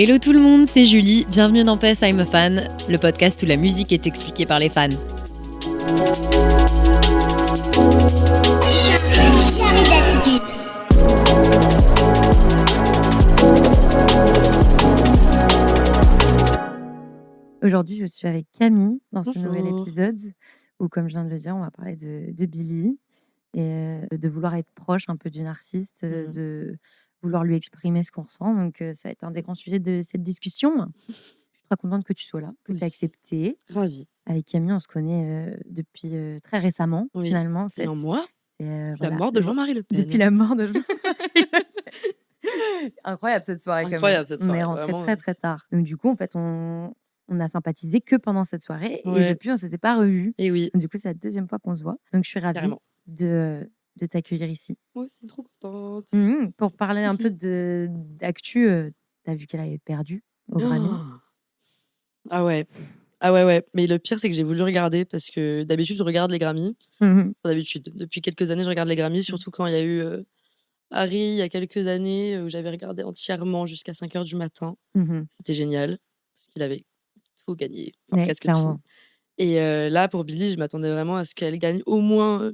Hello tout le monde, c'est Julie, bienvenue dans PS I'm a Fan, le podcast où la musique est expliquée par les fans. Charlie d'attitude. Aujourd'hui, je suis avec Camille dans ce nouvel Bonjour. épisode où, comme je viens de le dire, on va parler de Billy et de vouloir être proche un peu d'une artiste, de vouloir lui exprimer ce qu'on ressent. Donc, ça va être un des grands sujets de cette discussion. Je suis très contente que tu sois là, que tu Oui. as accepté. Ravie. Avec Camille, on se connaît depuis très récemment, Oui. finalement. En fait. Et un mois, Et, depuis la mort de Jean-Marie Le Pen. Depuis la mort de Jean. Incroyable cette soirée. Incroyable, quand même. cette soirée, On est rentré vraiment, très très tard. Donc du coup, en fait, on a sympathisé que pendant cette soirée et Ouais. depuis, on s'était pas revus. Et oui, Du coup, c'est la deuxième fois qu'on se voit. Donc, je suis ravie carrément. de t'accueillir ici. Moi aussi, trop contente. Pour parler un peu d'actu, tu as vu qu'elle avait perdu au Grammy. Ah ouais. Ah ouais. Mais le pire, c'est que j'ai voulu regarder parce que d'habitude, je regarde les Grammys. Mhm. Enfin, d'habitude, depuis quelques années, je regarde les Grammys, surtout quand il y a eu Harry il y a quelques années, où j'avais regardé entièrement jusqu'à 5h du matin. Mhm. C'était génial parce qu'il avait tout gagné, enfin, Ouais, presque clairement. tout. Et là, pour Billie, je m'attendais vraiment à ce qu'elle gagne au moins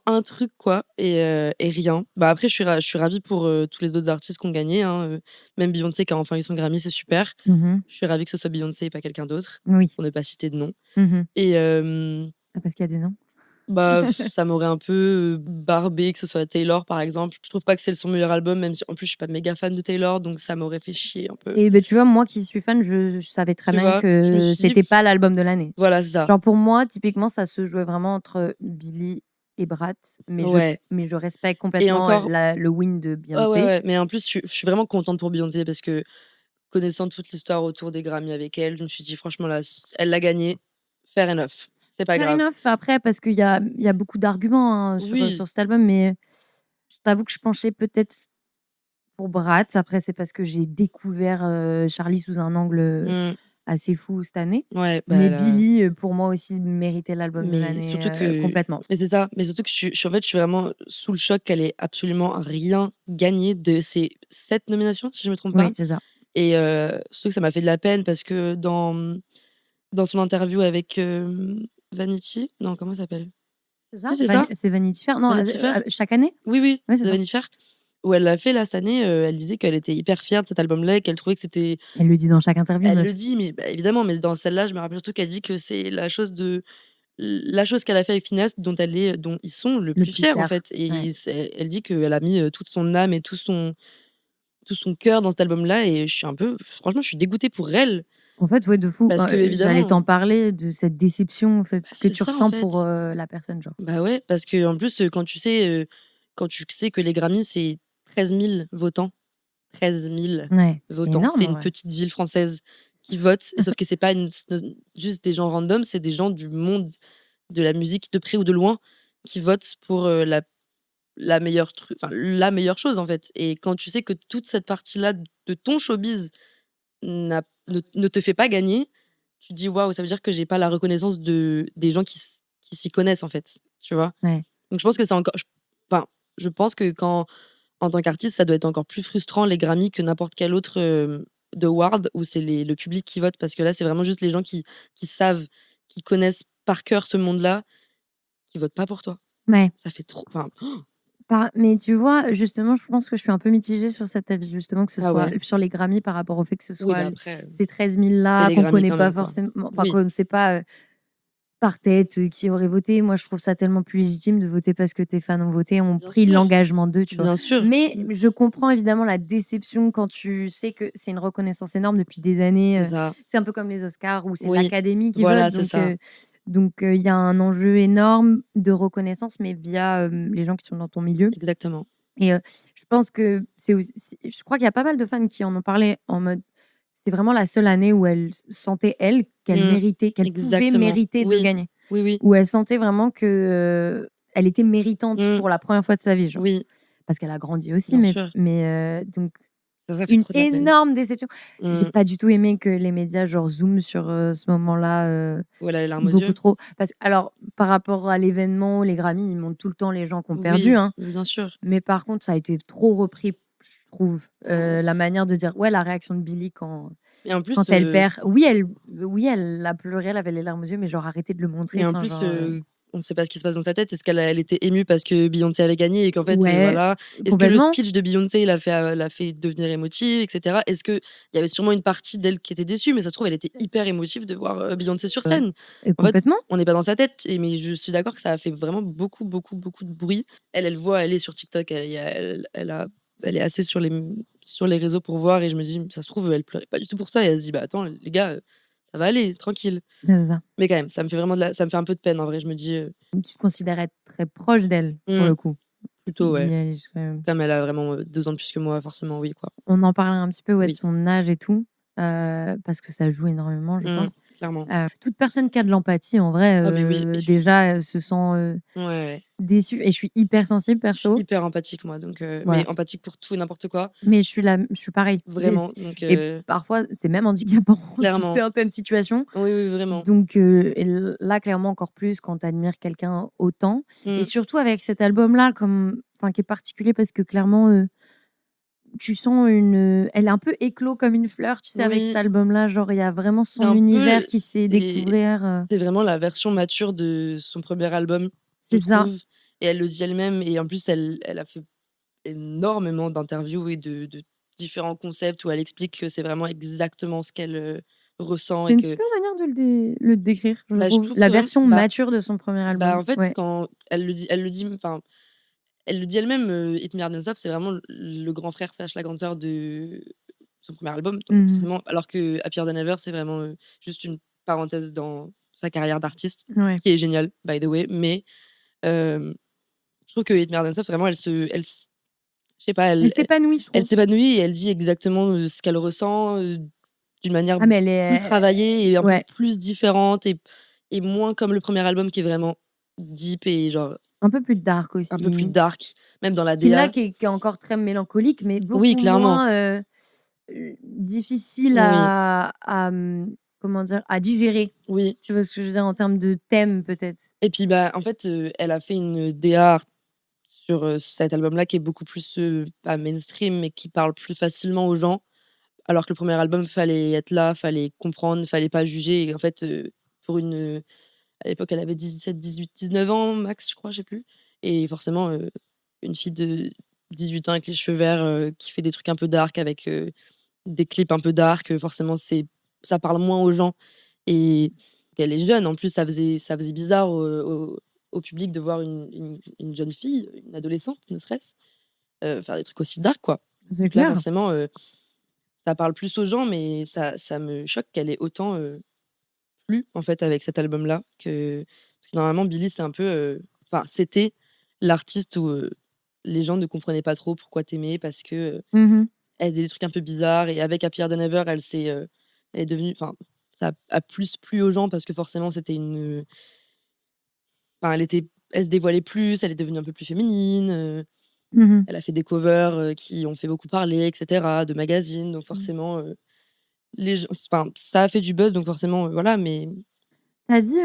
un truc, quoi, et rien. Bah, après, je suis ravie pour tous les autres artistes qui ont gagné, hein, même Beyoncé qui a enfin eu son Grammy, c'est super. Mhm. Je suis ravie que ce soit Beyoncé et pas quelqu'un d'autre, Oui. pour ne pas citer de nom. Mhm. Et Ah, parce qu'il y a des noms. bah, ça m'aurait un peu barbé que ce soit Taylor, par exemple. Je trouve pas que c'est son meilleur album, même si en plus je suis pas méga fan de Taylor, donc ça m'aurait fait chier un peu. Et ben, tu vois, moi qui suis fan, je savais très Tu bien vois, je me que suis dit, c'était pas l'album de l'année. Voilà, c'est ça. Genre pour moi, typiquement, ça se jouait vraiment entre Billy et Brat, mais, Ouais. je respecte complètement encore- le win de Ah Beyoncé. ouais. Mais en plus, je suis vraiment contente pour Beyoncé parce que connaissant toute l'histoire autour des Grammys avec elle, je me suis dit, franchement, là, si elle l'a gagné, fair enough. C'est pas Fair grave. enough, après, parce qu'il y a beaucoup d'arguments hein, Oui. sur cet album, mais je t'avoue que je penchais peut-être pour Brat. Après, c'est parce que j'ai découvert Charlie sous un angle assez fou cette année. Ouais, Mais là- Billy, pour moi aussi, méritait l'album de Mais l'année surtout que. complètement. Mais c'est ça. Mais surtout que en fait, je suis vraiment sous le choc qu'elle ait absolument rien gagné de ces 7 nominations, si je me trompe pas. Oui, c'est ça. Et surtout que ça m'a fait de la peine parce que dans son interview avec Vanity, non, comment ça s'appelle? Si, c'est ça. C'est Vanity Fair. Non, Vanity Fair. chaque année. Oui, Ouais, c'est c'est ça. Vanity Fair. Où elle l'a fait là cette année, elle disait qu'elle était hyper fière de cet album-là et qu'elle trouvait que c'était. Elle le dit dans chaque interview. Elle meuf. le dit, mais bah, évidemment, mais dans celle-là, je me rappelle surtout qu'elle dit que c'est la chose qu'elle a fait avec Finesse dont ils sont le plus fiers en fier. fait. Et Ouais. elle dit qu'elle a mis toute son âme et tout son cœur dans cet album-là et franchement, je suis dégoûtée pour elle. En fait, ouais, de fou. Parce que, évidemment- J'allais t'en parler de cette déception en fait, que c'est tu ça, en ressens fait. pour la personne. Genre. Bah ouais, parce que en plus, quand tu sais que les Grammys, c'est 13 000 votants. 13 000 Ouais, votants. énorme, C'est une ouais. petite ville française qui vote. Sauf que c'est pas juste des gens random, c'est des gens du monde de la musique, de près ou de loin, qui votent pour la meilleure chose, en fait. Et quand tu sais que toute cette partie-là de ton showbiz ne te fait pas gagner, tu te dis waouh, ça veut dire que j'ai pas la reconnaissance des gens qui s'y connaissent, en fait. Tu vois. Ouais. Donc je pense que c'est encore. Je pense que en tant qu'artiste, ça doit être encore plus frustrant les Grammys que n'importe quel autre de award où c'est le public qui vote, parce que là, c'est vraiment juste les gens qui savent, qui connaissent par cœur ce monde-là, qui votent pas pour toi. Ouais. Ça fait trop. Mais tu vois, justement, je pense que je suis un peu mitigée sur cet avis, justement, que ce Ah soit ouais. sur les Grammys par rapport au fait que ce Oui, soit bah après, ces 13 000 là c'est les qu'on Grammys connaît quand pas même, quoi. forcément, enfin Oui. qu'on ne sait pas par tête qui aurait voté. Moi, je trouve ça tellement plus légitime de voter parce que tes fans ont voté, ont Bien pris sûr. l'engagement d'eux, tu vois. Bien sûr. Mais je comprends évidemment la déception quand tu sais que c'est une reconnaissance énorme depuis des années. C'est ça. C'est un peu comme les Oscars où c'est Oui. l'Académie qui Voilà, vote. c'est ça. Donc, il y a un enjeu énorme de reconnaissance, mais via les gens qui sont dans ton milieu. Exactement. Et je pense que je crois qu'il y a pas mal de fans qui en ont parlé en mode c'est vraiment la seule année où elle sentait, qu'elle méritait, qu'elle pouvait Exactement. mériter de Oui. gagner. Oui. Où elle sentait vraiment que elle était méritante pour la première fois de sa vie. Genre. Oui. Parce qu'elle a grandi aussi, Bien sûr. mais donc Ça fait une trop de la peine. énorme déception. J'ai Mm. pas du tout aimé que les médias genre zooment sur ce moment-là Voilà, les larmes aux beaucoup yeux. trop. Alors, par rapport à l'événement, les Grammys, ils montrent tout le temps les gens qui ont perdu. Oui, Hein. bien sûr. Mais par contre, ça a été trop repris trouve. La manière de dire, ouais, la réaction de Billie quand, Et en plus, quand elle perd. Oui, elle a pleuré, elle avait les larmes aux yeux, mais genre arrêtez de le montrer. et en Enfin, plus, genre, on ne sait pas ce qui se passe dans sa tête. Est-ce qu'elle était émue parce que Beyoncé avait gagné et qu'en fait, ouais, voilà. Est-ce que le complètement. speech de Beyoncé l'a fait devenir émotive, etc. Est-ce qu'il y avait sûrement une partie d'elle qui était déçue, mais ça se trouve, elle était hyper émotive de voir Beyoncé sur scène. Et En fait, complètement. on n'est pas dans sa tête, mais je suis d'accord que ça a fait vraiment beaucoup, beaucoup, beaucoup de bruit. Elle voit, elle est sur TikTok, elle est assez sur les réseaux pour voir, et je me dis, ça se trouve, elle pleurait pas du tout pour ça, et elle se dit, bah attends, les gars, ça va aller, tranquille. C'est ça. Mais quand même, ça me fait ça me fait un peu de peine en vrai. Je me dis, Tu te considères être très proche d'elle, pour le coup. plutôt, ouais. Billie Eilish, quand même. Comme elle a vraiment 2 ans de plus que moi, forcément, oui, quoi. On en parlait un petit peu, ouais, de Oui. son âge et tout, parce que ça joue énormément, je pense. Clairement. Toute personne qui a de l'empathie, en vrai, Ah, mais oui, et déjà, se sent ouais. déçue. Et je suis hyper sensible, Je suis perso. hyper empathique, moi, donc, Voilà. mais empathique pour tout et n'importe quoi, Mais je suis pareil. vraiment. Donc, Et parfois, c'est même handicapant sous clairement. certaines situations. Oui, oui, vraiment. Donc, et là, clairement, encore plus quand tu admires quelqu'un autant. Et surtout avec cet album-là, qui est particulier parce que clairement, tu sens elle est un peu éclos comme une fleur, tu sais, avec cet Oui, album-là. Genre, il y a vraiment c'est son un univers peu, qui s'est découvert. c'est vraiment la version mature de son premier album, je C'est ça. trouve. Et elle le dit elle-même. Et en plus, elle a fait énormément d'interviews et de différents concepts où elle explique que c'est vraiment exactement ce qu'elle ressent, C'est et une que super manière de le décrire, je bah, je trouve. trouve La que vraiment, version mature de son premier album. en fait, Ouais. quand enfin, elle le dit elle-même, Hit Me Hard and Soft, c'est vraiment le grand frère slash la grande sœur de son premier album, donc Mhm. forcément, alors que Happier Than Ever, c'est vraiment juste une parenthèse dans sa carrière d'artiste, Ouais. qui est géniale, by the way, mais je trouve que Hit Me Hard and Soft, vraiment, je sais pas, Elle s'épanouit, je elle trouve. s'épanouit et elle dit exactement ce qu'elle ressent, d'une manière Ah, mais plus travaillée et un peu ouais, plus différente, et moins comme le premier album qui est vraiment deep et genre un peu plus dark un peu plus aussi. dark, même dans la Qui là, DA. qui est encore très mélancolique, mais Oui, beaucoup clairement. moins difficile Oui, comment dire, à digérer. oui. Tu vois ce que je veux dire en termes de thème, peut-être. Et puis, bah, en fait, elle a fait une DA sur cet album-là qui est beaucoup plus pas mainstream, mais qui parle plus facilement aux gens. Alors que le premier album, fallait être là, fallait comprendre, fallait pas juger. Et en fait, pour à l'époque, elle avait 17, 18, 19 ans max, je crois, je sais plus. Et forcément, une fille de 18 ans avec les cheveux verts, qui fait des trucs un peu dark avec des clips un peu dark, forcément, ça parle moins aux gens. Et elle est jeune, en plus, ça faisait bizarre au public de voir une jeune fille, une adolescente, ne serait-ce, faire des trucs aussi dark, quoi. C'est Donc là, clair. forcément, ça parle plus aux gens, mais ça me choque qu'elle ait autant plu, en fait, avec cet album-là. Parce que normalement, Billie, c'est un peu. Enfin, c'était l'artiste où les gens ne comprenaient pas trop pourquoi t'aimais, parce que Mhm. elle faisait des trucs un peu bizarres. Et avec Happier Than Ever, elle est devenue. Enfin, ça a plus plu aux gens parce que forcément, c'était une. Enfin, elle se dévoilait plus, elle est devenue un peu plus féminine. Mhm. Elle a fait des covers qui ont fait beaucoup parler, etc., de magazines. Donc forcément, enfin, ça a fait du buzz, donc forcément, voilà. Mais T'as dit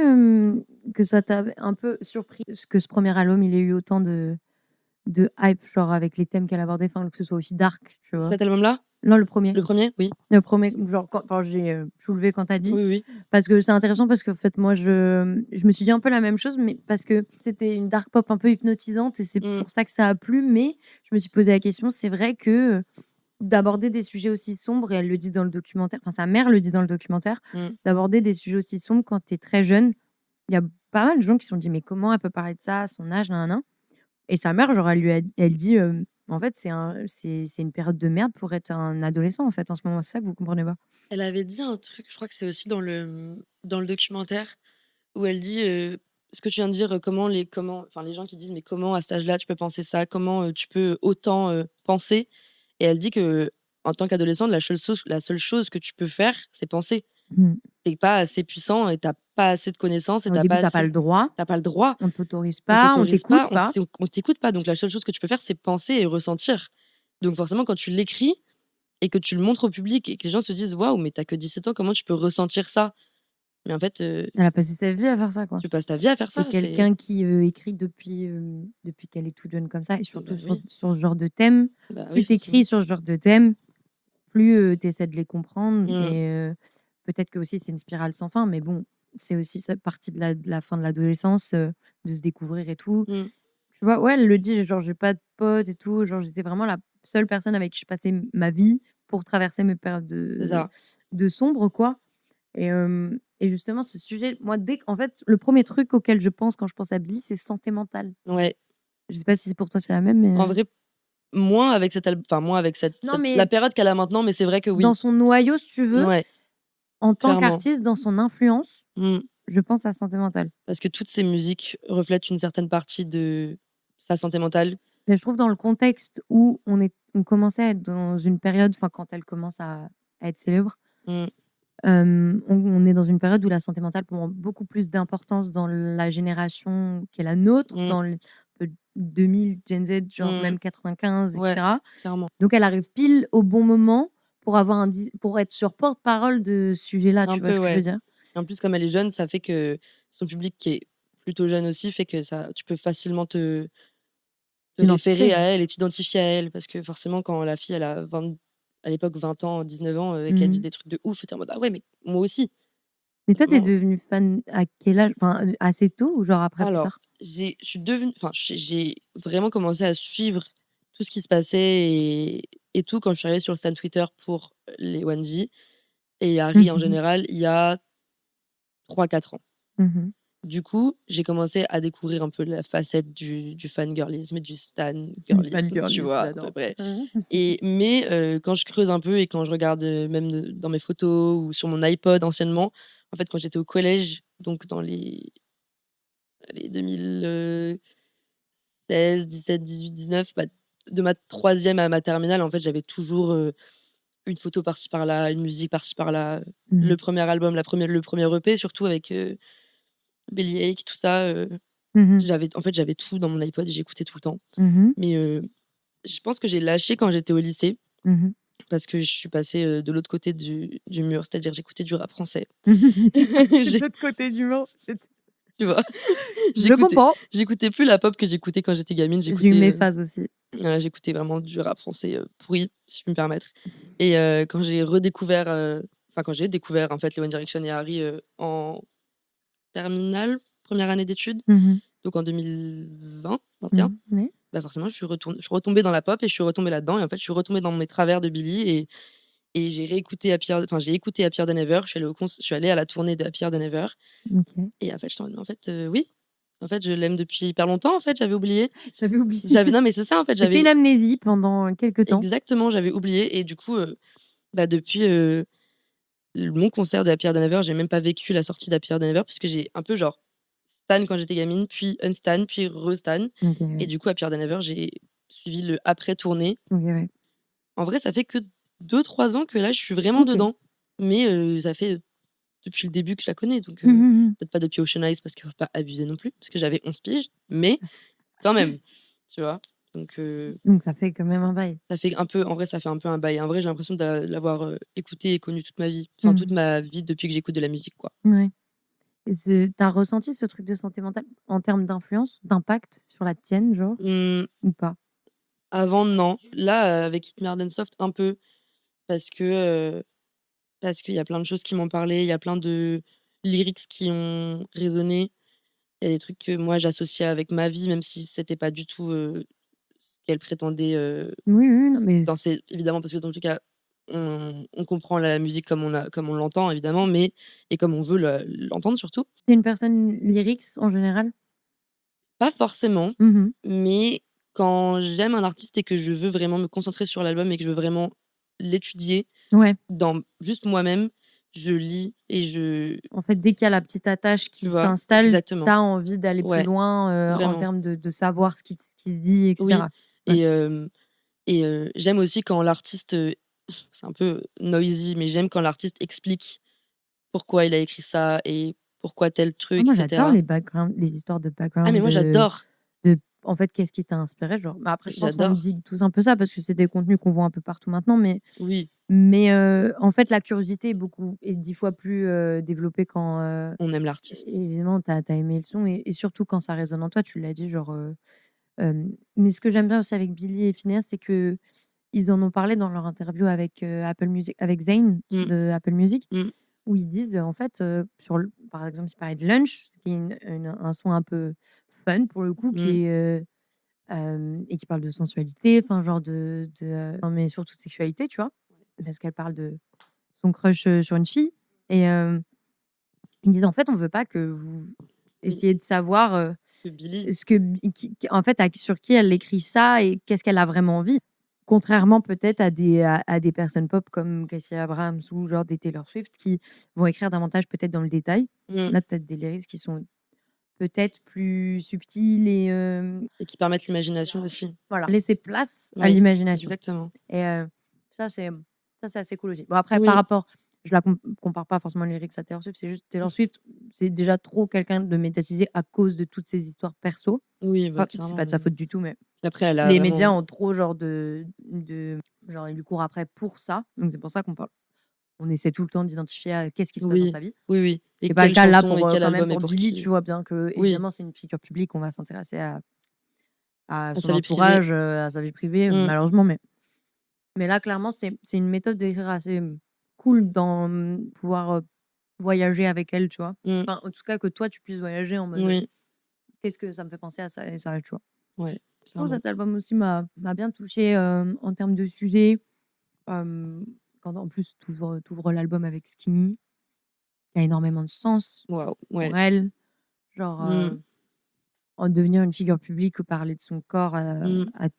que ça t'avait un peu surpris que ce premier album, il ait eu autant de hype, genre avec les thèmes qu'elle abordait, enfin que ce soit aussi dark, tu vois. cet album-là, Non, le premier. le premier, oui, Le premier, genre, enfin, j'ai soulevé quand t'as dit. oui, oui. Parce que c'est intéressant parce qu'en fait, moi, je me suis dit un peu la même chose, mais parce que c'était une dark pop un peu hypnotisante et c'est Mm. pour ça que ça a plu. Mais je me suis posé la question, c'est vrai que d'aborder des sujets aussi sombres, et elle le dit dans le documentaire, enfin sa mère le dit dans le documentaire, Mm. d'aborder des sujets aussi sombres quand tu es très jeune, il y a pas mal de gens qui se sont dit, mais comment elle peut parler de ça à son âge, nan. Et sa mère, genre, elle dit, en fait, c'est une période de merde pour être un adolescent, en fait, en ce moment. C'est ça que vous comprenez pas. Elle avait dit un truc, je crois que c'est aussi dans le documentaire, où elle dit ce que tu viens de dire, enfin, les gens qui disent, mais comment à cet âge-là tu peux penser ça, comment tu peux autant penser. Et elle dit que en tant qu'adolescente, la seule chose que tu peux faire, c'est penser. Mm. T'es pas assez puissant et t'as pas assez de connaissances et Au début, t'as pas le droit, t'as pas le droit. on t'autorise On pas, on t'autorise pas, t'écoute pas. on t'écoute pas. Donc la seule chose que tu peux faire, c'est penser et ressentir. Donc forcément, quand tu l'écris et que tu le montres au public et que les gens se disent waouh, mais t'as que 17 ans, comment tu peux ressentir ça? Mais en fait, Elle a passé sa vie à faire ça, quoi. tu passes ta vie à faire C'est ça. quelqu'un qui écrit depuis qu'elle est toute jeune comme ça, et surtout Bah oui. sur ce genre de thème. Bah Plus oui, tu forcément. écris sur ce genre de thème, plus tu essaies de les comprendre. Mm. Et peut-être que aussi c'est une spirale sans fin, mais bon, c'est aussi ça partie de la fin de l'adolescence, de se découvrir et tout. Mm. Tu vois, ouais, elle le dit, genre, j'ai pas de potes et tout. Genre, j'étais vraiment la seule personne avec qui je passais ma vie pour traverser mes périodes C'est ça. de sombre, quoi. Et justement, ce sujet, moi, en fait, le premier truc auquel je pense quand je pense à Billy, c'est santé mentale. Ouais. Je sais pas si pour toi c'est la même, mais En vrai, moins avec moins avec non, la mais période qu'elle a maintenant, mais c'est vrai que oui. dans son noyau, si tu veux, Ouais, en tant clairement. qu'artiste, dans son influence, Mm. je pense à santé mentale. Parce que toutes ces musiques reflètent une certaine partie de sa santé mentale. Mais je trouve dans le contexte où on commençait à être dans une période, enfin, quand elle commence à être célèbre, Mm. on est dans une période où la santé mentale prend beaucoup plus d'importance dans la génération qui est la nôtre, Mm. dans le 2000, Gen Z, genre Mm. même 95, Ouais, etc. clairement. Donc elle arrive pile au bon moment pour pour être sur porte-parole de ce sujet-là, Un tu vois peu, ce que je veux ouais. dire? Et en plus, comme elle est jeune, ça fait que son public qui est plutôt jeune aussi fait que tu peux facilement te référer Identifié. à elle et t'identifier à elle. Parce que forcément, quand la fille, elle a à l'époque 20 ans, 19 ans, et qu'elle dit Mmh. des trucs de ouf, t'es en mode ah ouais, mais moi aussi. Mais toi, t'es Vraiment. devenue fan à quel âge? Enfin, assez tôt ou genre après plus Alors, tard? je suis devenue, enfin, j'ai vraiment commencé à suivre tout ce qui se passait et tout quand je suis arrivée sur le stand Twitter pour les 1G et Harry en général il y a 3 4 ans. Mmh. Du coup, j'ai commencé à découvrir un peu la facette du fangirlisme et du Une stan-girlisme, tu fangirliste, vois, à peu j'adore. près. Mais quand je creuse un peu et quand je regarde même dans mes photos ou sur mon iPod anciennement, en fait, quand j'étais au collège, donc dans les 2016, 17, 18, 19, bah, de ma troisième à ma terminale, en fait, j'avais toujours une photo par-ci par-là, une musique par-ci par-là, Mmh. le premier album, le premier EP, surtout avec Bellyache, tout ça. Mmh. J'avais tout dans mon iPod et j'écoutais tout le temps. Mmh. Mais je pense que j'ai lâché quand j'étais au lycée Mmh. parce que je suis passée de l'autre côté du mur, c'est-à-dire j'écoutais du rap français. C'est de J'ai- l'autre côté du mur. Tu vois, Je j'écoutais, comprends. j'écoutais plus la pop que j'écoutais quand j'étais gamine. J'ai eu J'écoutais, mes phases aussi. voilà, j'écoutais vraiment du rap français pourri, si je peux me permettre. Et quand j'ai redécouvert, quand j'ai découvert en fait les One Direction et Harry en terminale, première année d'études, Mmh. donc en 2020, 21. Mmh. Ouais. Bah, forcément, je suis retombée dans la pop et je suis retombée là-dedans et en fait, je suis retombée dans mes travers de Billy et j'ai écouté Happier Than Ever. Je suis allée à la tournée de Happier Than Ever OK. et en fait, j'étais en mode: «Mais en fait, oui, en fait, je l'aime depuis hyper longtemps, en fait, j'avais oublié». J'avais oublié. Non, mais c'est ça, en fait, J'ai fait une j'avais amnésie pendant quelques temps. exactement, j'avais oublié et du coup, bah, depuis, mon concert de Happier Than Ever, j'ai même pas vécu la sortie d'Happier Than Ever puisque j'ai un peu genre stan quand j'étais gamine, puis unstan, puis restan OK, et ouais. du coup, Happier Than Ever, j'ai suivi le après tournée. OK, ouais. En vrai, ça fait que 2 3 ans que là, je suis vraiment OK. dedans. Mais ça fait depuis le début que je la connais, donc Mmh mh, mmh. peut-être pas depuis Ocean Eyes parce qu'il faut pas abuser non plus, parce que j'avais 11 piges, mais quand même, tu vois? Donc Donc ça fait quand même un bail. ça fait un peu en vrai, ça fait un peu un bail. En vrai, j'ai l'impression de l'avoir, écouté et connu toute ma vie. Enfin, toute Mmh. ma vie depuis que j'écoute de la musique, quoi. Ouais. Et tu ressenti ce truc de santé mentale en termes d'influence, d'impact sur la tienne, genre, Mmh, ou pas? avant, non. Là, avec Hit Me Hard and Soft, un peu parce que, parce qu'il y a plein de choses qui m'ont parlé, il y a plein de lyrics qui ont résonné. Il y a des trucs que moi j'associais avec ma vie, même si c'était pas du tout, ce qu'elle prétendait, Oui, oui, non, mais évidemment parce que dans tout cas, on comprend la musique comme on l'entend évidemment, mais et comme on veut l'entendre surtout. tu une personne lyrics en général? Pas forcément, Mmh. mais quand j'aime un artiste et que je veux vraiment me concentrer sur l'album et que je veux vraiment l'étudier Ouais. dans juste moi-même, je lis et En fait, dès qu'il y a la petite attache tu qui vois? s'installe, tu Exactement. as envie d'aller plus Ouais, loin, en vraiment. termes de savoir ce qui se dit, et Oui cetera. Ouais. et j'aime aussi quand l'artiste, c'est un peu noisy, mais j'aime quand l'artiste explique pourquoi il a écrit ça et pourquoi tel Ah, truc et moi, j'adore cetera. les histoires de Ah mais background moi j'adore. de en fait, qu'est-ce qui t'a inspiré, genre? Bah, après, je pense qu'on J'adore. dit tous un peu ça parce que c'est des contenus qu'on voit un peu partout maintenant, Oui, en fait, la curiosité est 10 fois plus, développée quand, on aime l'artiste. évidemment, tu as aimé le son et surtout quand ça résonne en toi, tu l'as dit, genre, mais ce que j'aime bien aussi avec Billy et Finneas, c'est qu'ils en ont parlé dans leur interview avec, Apple Music avec Zayn Mmh, de Apple Music, mmh, où ils disent, en fait, par exemple, ils parlaient de Lunch, qui est un son un peu fun pour le coup, mmh. et qui parle de sensualité, enfin genre non, mais surtout de sexualité, tu vois? Parce qu'elle parle de son crush, sur une fille et ils disent: «En fait, on veut pas que vous Oui, essayiez de savoir, que Billy ce que en fait, sur qui elle écrit ça et qu'est-ce qu'elle a vraiment envie». Contrairement peut-être à des personnes pop comme Gracie Abrams ou genre des Taylor Swift qui vont écrire davantage peut-être dans le détail. mmh Là, tu as des lyrics qui sont peut-être plus subtils et et qui permettent l'imagination aussi. voilà, laisser place à Oui, l'imagination exactement. et ça, c'est assez cool aussi. Bon après par Oui, rapport je la compare pas forcément les lyrics à Taylor Swift, c'est juste Taylor Swift, c'est déjà trop quelqu'un de médiatisé à cause de toutes ses histoires perso. oui, bah, Enfin, c'est clairement, pas de sa oui. faute du tout, mais Après elle a les médias vraiment ont trop genre genre ils lui courent après pour ça, donc c'est pour ça on essaie tout le temps d'identifier à qu'est-ce qui se passe dans oui, sa vie. oui, oui Ce qui et est pas le quelle cas là chanson et pour, quel quand même album et pour pour Billie, tu qui. vois? Bien que Oui, évidemment c'est une figure publique, on va s'intéresser à à son sa vie privée. entourage, à sa vie privée, Mmh, malheureusement, mais là clairement c'est une méthode d'écrire assez, cool dans, pouvoir, voyager avec elle, tu vois? mmh, Enfin, en tout cas que toi tu puisses voyager en mode, oui, «Qu'est-ce que ça me fait penser à ça et ça?» tu vois? ouais, Je trouve clairement. cet album aussi m'a bien touchée, en termes de sujet. Hem, Quand en plus tu ouvres l'album avec Skinny, il y a énormément de sens Waouh, pour ouais. elle. Genre, Mmh, en devenir une figure publique ou parler de son corps mmh, à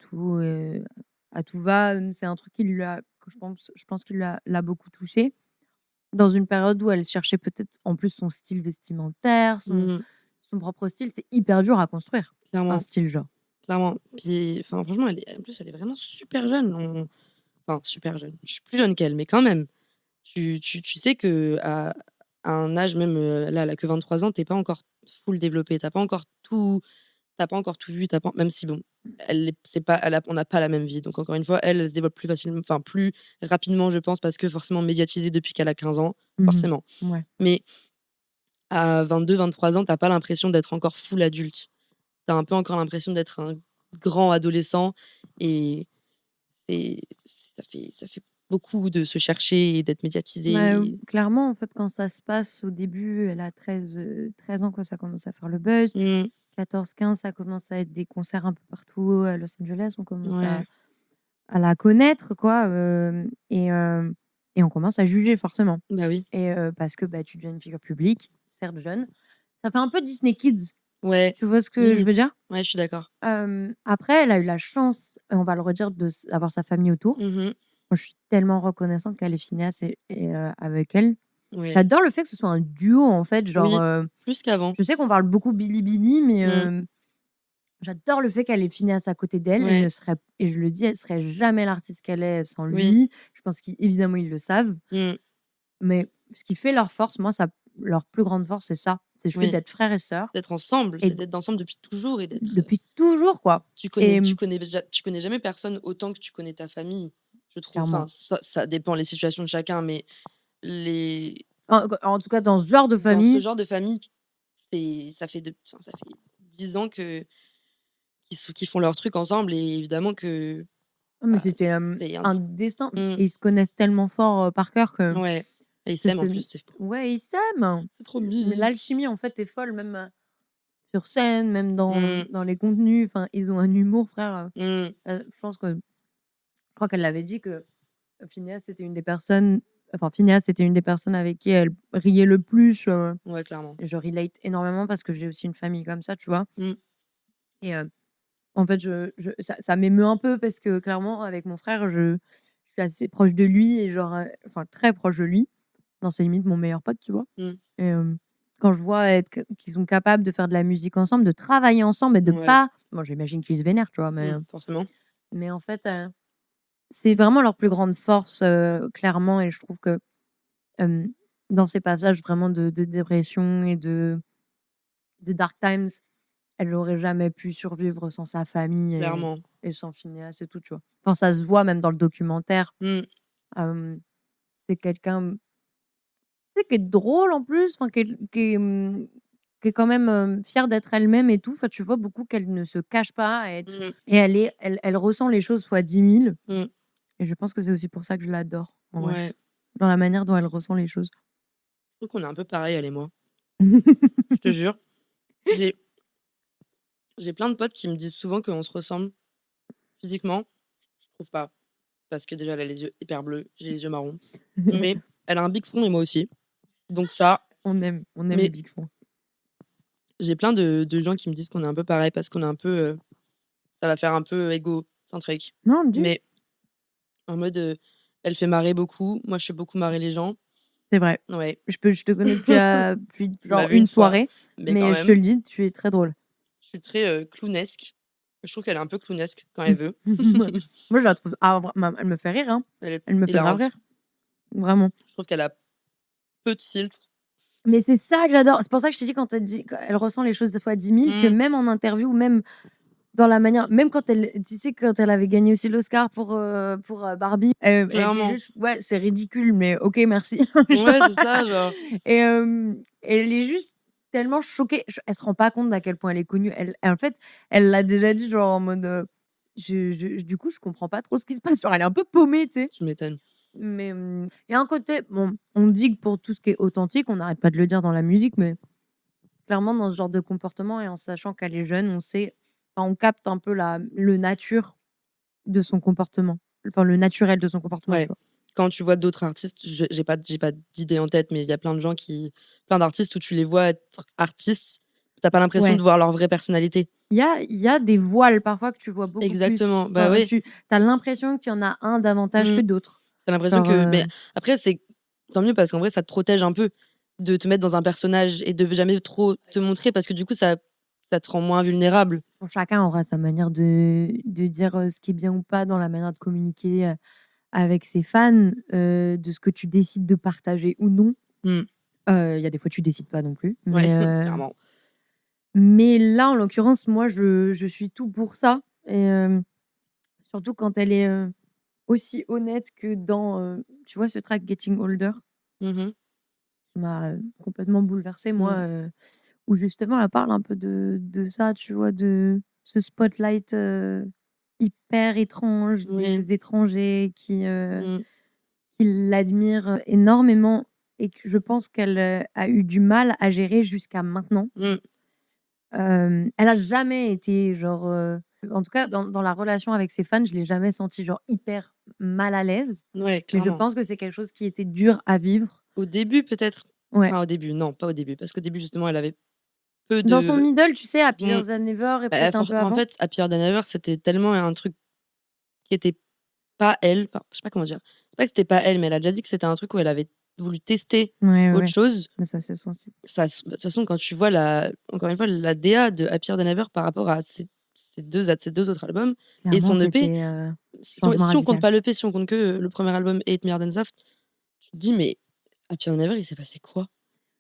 tout va, c'est un truc qui lui a que je pense qu'il l'a beaucoup touchée. Dans une période où elle cherchait peut-être en plus son style vestimentaire, mmh, son propre style, c'est hyper dur à construire un clairement, style, genre. clairement. Puis enfin franchement elle est en plus elle est vraiment super jeune. Enfin super jeune, je suis plus jeune qu'elle, mais quand même. Tu sais qu'à à un âge même, là, elle a que 23 ans, tu es pas encore full développé. Tu as pas encore tout vu, tu pas même si bon, elle est c'est pas elle a on n'a pas la même vie, donc encore une fois, elle se développe plus facilement enfin plus rapidement, je pense, parce que forcément médiatisée depuis qu'elle a 15 ans, Mmh. forcément. Ouais. Mais à 22-23 ans, tu pas l'impression d'être encore full adulte. Tu as un peu encore l'impression d'être un grand adolescent et c'est ça fait beaucoup de se chercher et d'être Bah, médiatisé. clairement, en fait, quand ça se passe au début, elle a 13 ans quand ça commence à faire le buzz. Mmh, 14-15, ça commence à être des concerts un peu partout à Los Angeles. On commence ouais, à la connaître, quoi, et on commence à juger forcément bah, oui. et parce que, bah, tu deviens une figure publique, certes jeune. Ça fait un peu Disney Kids, Ouais, tu vois ce que je veux dire? limite. Ouais, je suis d'accord. Après, elle a eu la chance, et on va le redire, d'avoir sa famille autour. Mmh mh. Moi, je suis tellement reconnaissante qu'elle ait Phineas avec elle. Ouais. J'adore le fait que ce soit un duo, en fait, genre, Oui, plus qu'avant. je sais qu'on parle beaucoup Billy Billy, mais Mmh, j'adore le fait qu'elle ait Phineas à côté d'elle. Elle ouais, ne serait et je le dis, elle serait jamais l'artiste qu'elle est sans oui, lui. Je pense qu'évidemment, ils le savent, mmh, mais ce qui fait leur force, moi, ça leur plus grande force, c'est ça. C'est le fait oui. d'être frères et sœurs D'être ensemble, et c'est d'être ensemble depuis toujours et d'être, depuis toujours, quoi et tu connais jamais personne autant que tu connais ta famille, je trouve. Enfin, clairement. ça dépend les situations de chacun, mais les En tout cas, dans ce genre de dans ce famille. genre de famille, c'est ça fait 10 ans qu'ils font leur truc ensemble et évidemment que, Ah mais bah, c'était, c'est un un truc destin mmh, et ils se connaissent tellement fort, par cœur ouais et ils que s'aiment en c'est plus, c'est ouais, ils s'aiment. c'est trop Mais mignon. l'alchimie, en fait, est folle, même, sur scène, même Mmh, dans les contenus. Enfin, ils ont un humour, frère, mmh, je crois qu'elle l'avait dit que Phineas, c'était une des personnes avec qui elle riait le plus, ouais, clairement. et je relate énormément parce que j'ai aussi une famille comme ça, tu vois? Mmh, Et en fait, ça m'émeut un peu parce que clairement, avec mon frère, je suis assez proche de lui et genre, enfin très proche de lui. Non, c'est limite mon meilleur pote, tu vois? mmh, Et quand je vois qu'ils sont capables de faire de la musique ensemble, de travailler ensemble et de ouais, pas bon, j'imagine qu'ils se vénèrent, tu vois? forcément. Mais en fait, c'est vraiment leur plus grande force, clairement et je trouve que, hem, dans ces passages vraiment de dépression et de dark times, elle aurait jamais pu survivre sans sa famille Clairement. et sans Phineas et tout, tu vois? Enfin, ça se voit même dans le documentaire. Mmh. Hem, c'est quelqu'un, tu sais, qui est drôle en plus, enfin qui est quand même, fière d'être elle-même et tout. Enfin, tu vois beaucoup qu'elle ne se cache pas à être Mmh. et elle ressent les choses fois 10 000 Mmh. et je pense que c'est aussi pour ça que je l'adore, en vrai, Ouais. dans la manière dont elle ressent les choses. Je trouve qu'on est un peu pareil, elle et moi. Je te jure. J'ai j'ai plein de potes qui me disent souvent qu'on se ressemble physiquement. Je trouve pas, parce que déjà elle a les yeux hyper bleus, j'ai les yeux marrons. Mais elle a un big front et moi aussi. Donc ça, On aime les mais big fonds. j'ai plein de gens qui me disent qu'on est un peu pareil parce qu'on est un peu, ça va faire un peu égocentrique. Non, dis. Mais en mode, elle fait marrer beaucoup, moi je fais beaucoup marrer les gens. C'est vrai. Ouais. Je te connais depuis Tu m'as genre vu une une fois, soirée, mais quand mais je te même, le dis, tu es très drôle. je suis très, clownesque. Je trouve qu'elle est un peu clownesque quand elle veut. Moi, je la trouve elle me fait rire, hein. Elle est Elle me fait grave hilarante. rire, vraiment. Je trouve qu'elle a peu de filtres. Mais c'est ça que j'adore. C'est pour ça que je t'ai dit quand elle dit qu'elle ressent les choses des fois 10 000, que Mmh. même en interview, même dans la manière, même quand elle, tu sais, quand elle avait gagné aussi l'Oscar pour Barbie, elle dit Clairement. juste: «Ouais, c'est ridicule, mais OK, merci». Ouais, Genre c'est ça, genre. elle est juste tellement choquée. Elle se rend pas compte d'à quel point elle est connue. En fait, elle l'a déjà dit genre en mode, du coup, je comprends pas trop ce qui se passe. Genre elle est un peu paumée, tu sais? Tu m'étonnes. Mais, il y a un côté bon, on dit que pour tout ce qui est authentique, on n'arrête pas de le dire dans la musique, mais clairement dans ce genre de comportement et en sachant qu'elle est jeune, on sait, enfin, on capte un peu le nature de son comportement. Enfin, le naturel de son comportement, tu Ouais. vois? Quand tu vois d'autres artistes, j'ai pas d'idée en tête, mais il y a plein de gens plein d'artistes où tu les vois être artistes, tu pas l'impression Ouais. de voir leur vraie personnalité. Il y a des voiles parfois que tu vois beaucoup plus. Exactement, bah, Enfin, oui. tu as l'impression qu'il y en a un davantage Mmh. que d'autres. Tu l'impression Genre, que mais après c'est tant mieux parce qu'en vrai ça te protège un peu de te mettre dans un personnage et de jamais trop te montrer parce que du coup ça te rend moins vulnérable. bon, chacun aura sa manière de dire, ce qui est bien ou pas dans la manière de communiquer, avec ses fans, de ce que tu décides de partager ou non. Mmh. Il y a des fois tu décides pas non plus, Ouais, clairement. mais là, en l'occurrence, moi, je suis tout pour ça et surtout quand elle est, aussi honnête que dans, tu vois ce track Getting Older? Mmh. Qui m'a, complètement bouleversée moi, Mmh. où justement elle parle un peu de ça, tu vois? De ce spotlight, hyper étrange, Oui. des étrangers Mmh. qui l'admirent énormément et que je pense qu'elle, a eu du mal à gérer jusqu'à maintenant. Mmh. Elle a jamais été genre, en tout cas dans la relation avec ses fans, je l'ai jamais sentie genre hyper mal à l'aise, Ouais, mais je clairement. pense que c'est quelque chose qui était dur à vivre. Au début peut-être? Ouais. Enfin au début, non, pas au début, parce qu'au début justement elle avait peu Dans son de middle, tu sais, mmh, Happier Than Ever et peut-être un peu en avant? fait, Happier Than Ever, c'était tellement un truc qui était pas elle, enfin, je sais pas comment dire. C'est pas que c'était pas elle, mais elle a déjà dit que c'était un truc où elle avait voulu tester Ouais, ouais, autre ouais. chose. Mais ça, c'est son style. Ça se de toute façon, quand tu vois encore une fois, la DA de Happier Than Ever par rapport à ces 2 autres albums et Clairement, son EP, c'était, changement si on compte radical. pas l'EP, si on compte que le premier album Hate Me Hard and Soft, tu te dis: «Mais Happier Than Ever, il s'est passé quoi?»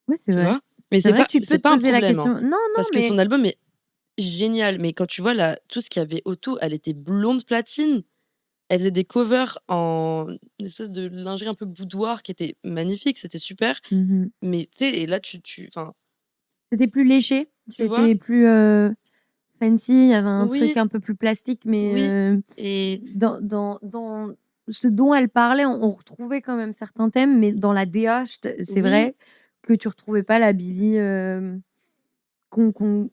Oui, c'est Tu vrai. vois? Mais C'est vrai que tu peux c'est te pas un poser la problème, hein, question. Non, non, parce que mais son album est génial, mais quand tu vois tout ce qu'il y avait autour, elle était blonde platine. Elle faisait des covers en une espèce de lingerie un peu boudoir qui était magnifique, c'était super. mmh Mais tu sais et là enfin, c'était plus léché, tu vois? c'était plus, fancy, il y avait un truc Oui, un peu plus plastique, mais oui et dans ce dont elle parlait, on retrouvait quand même certains thèmes, mais dans la DA, c'est oui, vrai que tu retrouvais pas la Billie, qu'on qu'on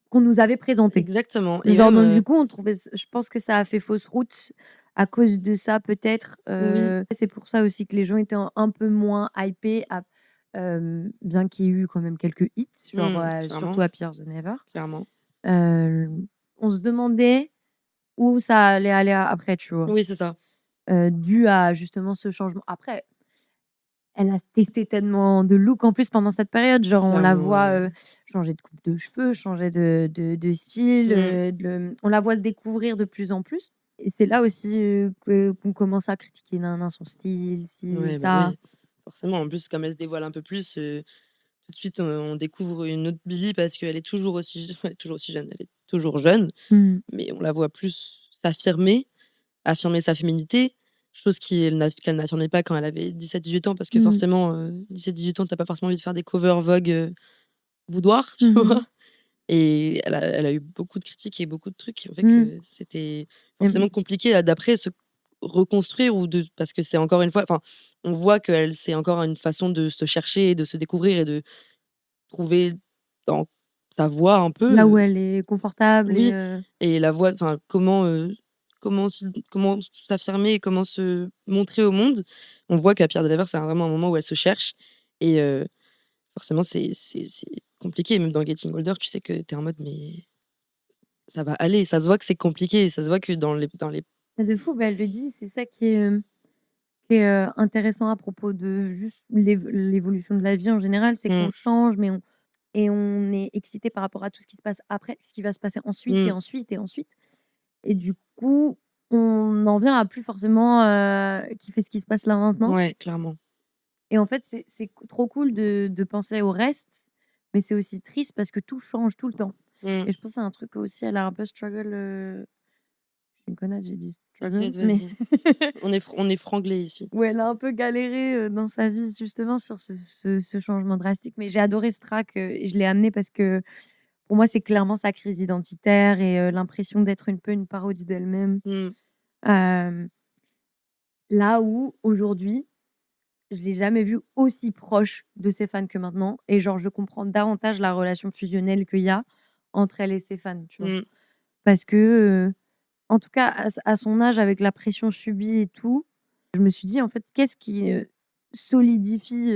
qu'on nous avait présentée. exactement et Genre même, donc du coup, on trouvait je pense que ça a fait fausse route à cause de ça peut-être, oui, c'est pour ça aussi que les gens étaient un peu moins hypés bien qu'il y ait eu quand même quelques hits, genre, surtout clairement, Happier Than Ever. clairement. Heu, on se demandait où ça allait aller après, tu vois? Oui, c'est ça, Dû à justement ce changement. Après, elle a testé tellement de looks en plus pendant cette période, genre on la voit, clairement. changer de coupe de cheveux, changer de style, Mmh, on la voit se découvrir de plus en plus et c'est là aussi, qu'on commence à critiquer nin nin son style, ci, ouais, bah, ça. oui, forcément. En plus, comme elle se dévoile un peu plus, tout de suite, on découvre une autre Billie parce qu'elle est toujours aussi elle est toujours aussi jeune, elle est toujours jeune, Mmh. mais on la voit plus affirmer sa féminité, chose qu'elle n'affirmait pas quand elle avait 17-18 ans parce que Mmh. forcément, 17-18 ans, tu pas forcément envie de faire des covers Vogue, boudoir, tu Mmh mh. vois? Et elle a eu beaucoup de critiques et beaucoup de trucs qui ont fait Mmh. que c'était Et forcément compliqué d'après se reconstruire ou de parce que c'est encore une fois enfin, on voit qu'elle c'est encore une façon de se chercher, de se découvrir et de trouver dans sa voix un peu, là où elle est confortable et oui et la voix enfin comment s'affirmer et comment se montrer au monde. On voit qu'à Pierre Delaver, c'est vraiment un moment où elle se cherche et forcément c'est compliqué. Même dans Getting Older, tu sais que tu es en mode: «Mais ça va aller». Ça se voit que c'est compliqué, ça se voit que dans les de fou, bah, elle le dit, c'est ça qui est, intéressant à propos de juste l'évolution de la vie en général, c'est qu'on mmh, change, mais on est excité par rapport à tout ce qui se passe après, ce qui va se passer ensuite et mmh, ensuite et ensuite et du coup, on en vient à plus forcément, kiffer ce qui se passe là maintenant ouais, clairement. et en fait, c'est trop cool de penser au reste, mais c'est aussi triste parce que tout change tout le temps Mmh. et je pense que c'est un truc aussi, elle a un peu struggle, je suis une connasse, j'ai dit struggle, T'inquiète, mais vas-y. On est franglais ici. où elle a un peu galéré, dans sa vie justement sur ce changement drastique. Mais j'ai adoré ce track, et je l'ai amené parce que pour moi, c'est clairement sa crise identitaire et l'impression d'être un peu une parodie d'elle-même. Mmh, Hem, là où aujourd'hui, je l'ai jamais vue aussi proche de ses fans que maintenant et genre je comprends davantage la relation fusionnelle qu'il y a entre elle et ses fans, tu vois? mmh, Parce que, en tout cas à son âge avec la pression subie et tout, je me suis dit: «En fait, qu'est-ce qui, solidifie,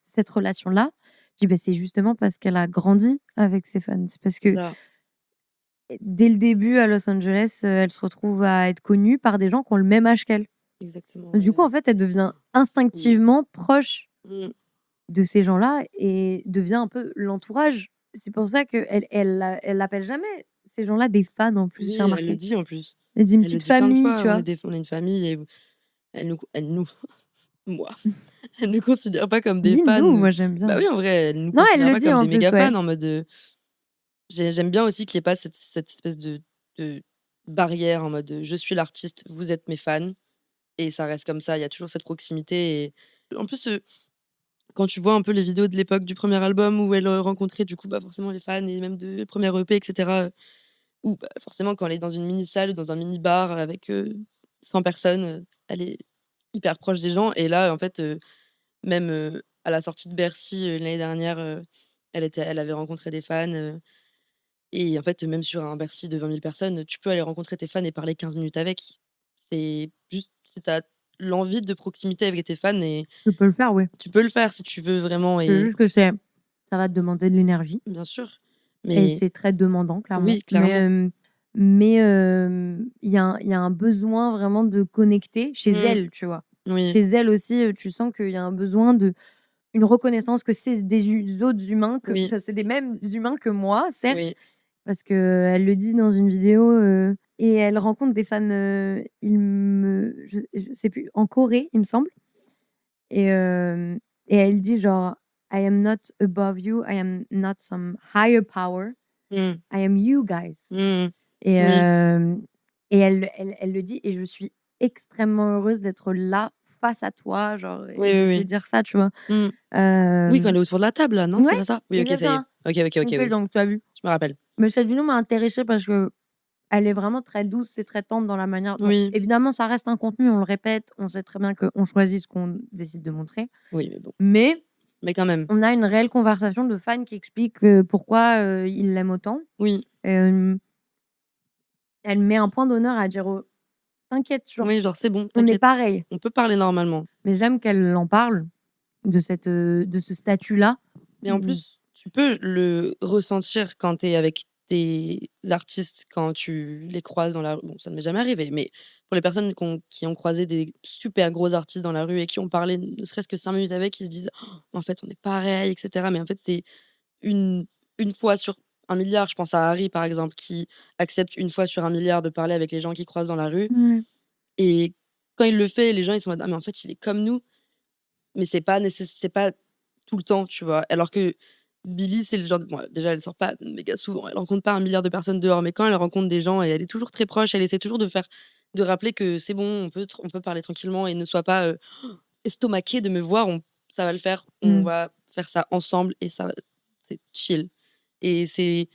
cette relation-là?» Je dis: «Bah, c'est justement parce qu'elle a grandi avec ses fans». C'est parce c'est que ça, dès le début à Los Angeles, elle se retrouve à être connue par des gens qui ont le même âge qu'elle. exactement, Du coup, ouais. en fait, elle devient Mmh, instinctivement proche mmh. de ces gens-là et devient un peu l'entourage. C'est pour ça qu'elle appelle jamais ces gens-là des fans en plus, j'ai Oui, elle le remarqué. dit en plus. Elle dit: «Une Elle le petite dit plein de famille», fois, tu on est vois? des on est une famille et elle nous moi, elle nous considère pas comme des fans, Dis-nous, moi j'aime bah bien. oui, en vrai, elle nous Non, elle considère le pas dit comme en des plus, méga ouais. fans en mode, j'aime bien aussi qu'il y ait pas cette espèce de barrière en mode, «Je suis l'artiste, vous êtes mes fans» et ça reste comme ça. Il y a toujours cette proximité et en plus, quand tu vois un peu les vidéos de l'époque du premier album où elle, rencontrait du coup, bah, forcément les fans et même de premier EP et cetera, où bah, forcément quand elle est dans une mini salle ou dans un mini bar avec, 100 personnes, elle est hyper proche des gens et là, en fait, même, à la sortie de Bercy, l'année dernière, elle avait rencontré des fans, et en fait, même sur un Bercy de 20 000 personnes, tu peux aller rencontrer tes fans et parler 15 minutes avec. C'est juste si tu as l'envie de proximité avec tes fans et Tu peux le faire, oui. tu peux le faire si tu veux vraiment C'est et juste que ça va te demander de l'énergie bien sûr, et mais c'est très demandant clairement. oui, clairement. Il y a un besoin vraiment de connecter chez Mmh, elle, tu vois? oui, Chez elle aussi, tu sens qu'il y a un besoin de une reconnaissance que c'est des autres humains que oui, enfin, c'est des mêmes humains que moi, certes, oui. parce qu'elle le dit dans une vidéo, et elle rencontre des fans, je sais plus, en Corée, il me semble et hem et elle dit genre: «I am not above you, I am not some higher power, Mmh, I am you guys» mmh, et oui, hem et elle le dit et je suis extrêmement heureuse d'être là face à toi, genre oui, et oui, de te oui. dire ça, tu vois? Mmh. Oui, quand elle Hem, est autour de la table là, non, c'est ouais, pas ça? Oui, OK, ça y est. exactement. OK, OK, OK, OK, oui, donc tu as vu. je me rappelle. Mais cette vidéo m'a intéressée parce qu'elle est vraiment très douce et très tendre dans la manière bon, Oui, évidemment, ça reste un contenu, on le répète, on sait très bien qu'on choisit ce qu'on décide de montrer, oui, mais bon, mais mais quand même. on a une réelle conversation de fans qui expliquent, pourquoi, ils l'aiment autant. Oui, Hem, elle met un point d'honneur à dire, «T'inquiète, genre, oui, genre: «C'est bon, on est t'inquiète, pareil». on peut parler normalement». Mais j'aime qu'elle en parle de ce statut-là Mais en où plus, tu peux le ressentir quand tu es avec des artistes, quand tu les croises dans la rue. Bon, ça ne m'est jamais arrivé, mais pour les personnes qui ont croisé des super gros artistes dans la rue et qui ont parlé ne serait-ce que 5 minutes avec, ils se disent: «Oh, en fait, on est pareil» et cetera. Mais en fait, c'est une une fois sur 1 milliard. Je pense à Harry, par exemple, qui accepte une fois sur 1 milliard de parler avec les gens qu'il croise dans la rue ouais. et quand il le fait, les gens, ils sont en mode: «Ah mais en fait, il est comme nous». Mais c'est pas tout le temps, tu vois. Alors que Billie, c'est le genre bon, déjà, elle sort pas méga souvent, elle rencontre pas 1 milliard de personnes dehors, mais quand elle rencontre des gens et elle est toujours très proche, elle essaie toujours de rappeler que c'est bon, on peut parler tranquillement et ne sois pas, estomaqué de me voir, ça va le faire, on Mmh. va faire ça ensemble et ça va c'est chill et c'est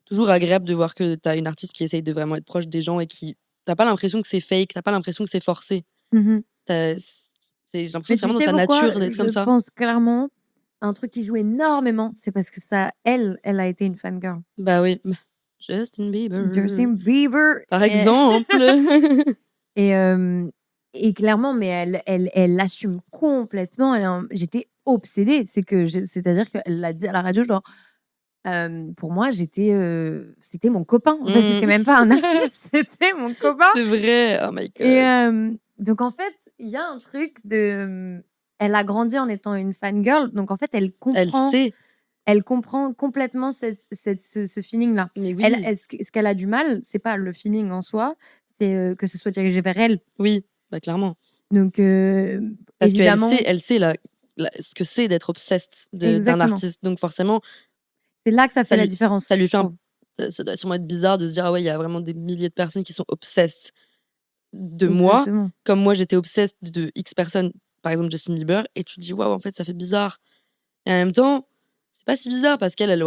toujours agréable de voir que tu as une artiste qui essaye de vraiment être proche des gens et qui tu pas l'impression que c'est fake, t'as pas l'impression que c'est forcé. Mmh. Tu j'ai l'impression Mais que c'est tu vraiment dans sais sa pourquoi? nature d'être Je comme ça. pense clairement, un truc qui joue énormément, c'est parce que ça elle a été une fangirl. Bah oui, Justin Bieber, Justin Bieber par exemple. et hem et clairement, mais elle l'assume complètement. Elle est en J'étais obsédée. C'est-à-dire qu'elle l'a dit à la radio, genre, pour moi, c'était mon copain. En fait, c'était Mmh. même pas un artiste, c'était mon copain C'est vrai, oh my et god. donc en fait, il y a un truc elle a grandi en étant une fangirl, donc en fait, Elle sait, elle comprend complètement ce feeling-là. mais oui, Ce qu'elle a du mal, c'est pas le feeling en soi, c'est, que ce soit dirigé vers elle. oui, bah clairement. Donc, Parce qu'elle sait évidemment elle sait ce que c'est d'être obsessed d'un exactement. artiste. Donc forcément, C'est là que ça fait ça la lui différence, ça lui je fait un trouve. ça doit sûrement être bizarre de se dire: «Ah ouais, il y a vraiment des milliers de personnes qui sont obsessed de moi, Exactement. comme moi j'étais obsessed de X personnes», par exemple Justin Bieber et tu te dis: «Waouh, en fait, ça fait bizarre». Et en même temps, c'est pas si bizarre parce qu'elle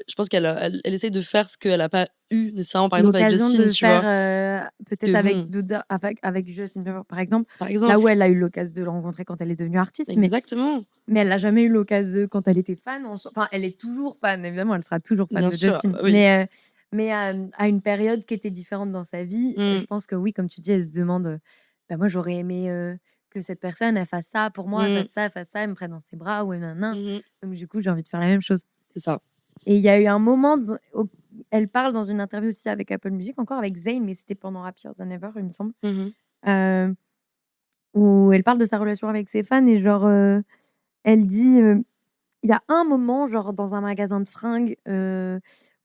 je pense qu'elle essaye de faire ce qu'elle a pas eu nécessairement, par exemple avec L'occasion Justin, de tu faire, vois? Parce peut-être que avec bon, d'autres avec Justin Bieber, par exemple, par là exemple où elle a eu l'occasion de le rencontrer quand elle est devenue artiste, exactement, mais elle a jamais eu l'occasion quand elle était fan en soi. Enfin, elle est toujours fan, évidemment, elle sera toujours fan bien de sûr, Justin, bah oui. mais à une période qui était différente dans sa vie, je Mmh, pense que oui, comme tu dis, elle se demande, bah, moi, j'aurais aimé, que cette personne, elle fasse ça pour moi, mmh, elle fasse ça, elle me prenne dans ses bras ou nin mmh. donc du coup, j'ai envie de faire la même chose C'est ça. et il y a eu un moment où elle parle dans une interview aussi avec Apple Music, encore avec Zayn, mais c'était pendant Happier Than Ever, il me semble, Mmh. heu, où elle parle de sa relation avec ses fans et genre, elle dit, il y a un moment, genre dans un magasin de fringues,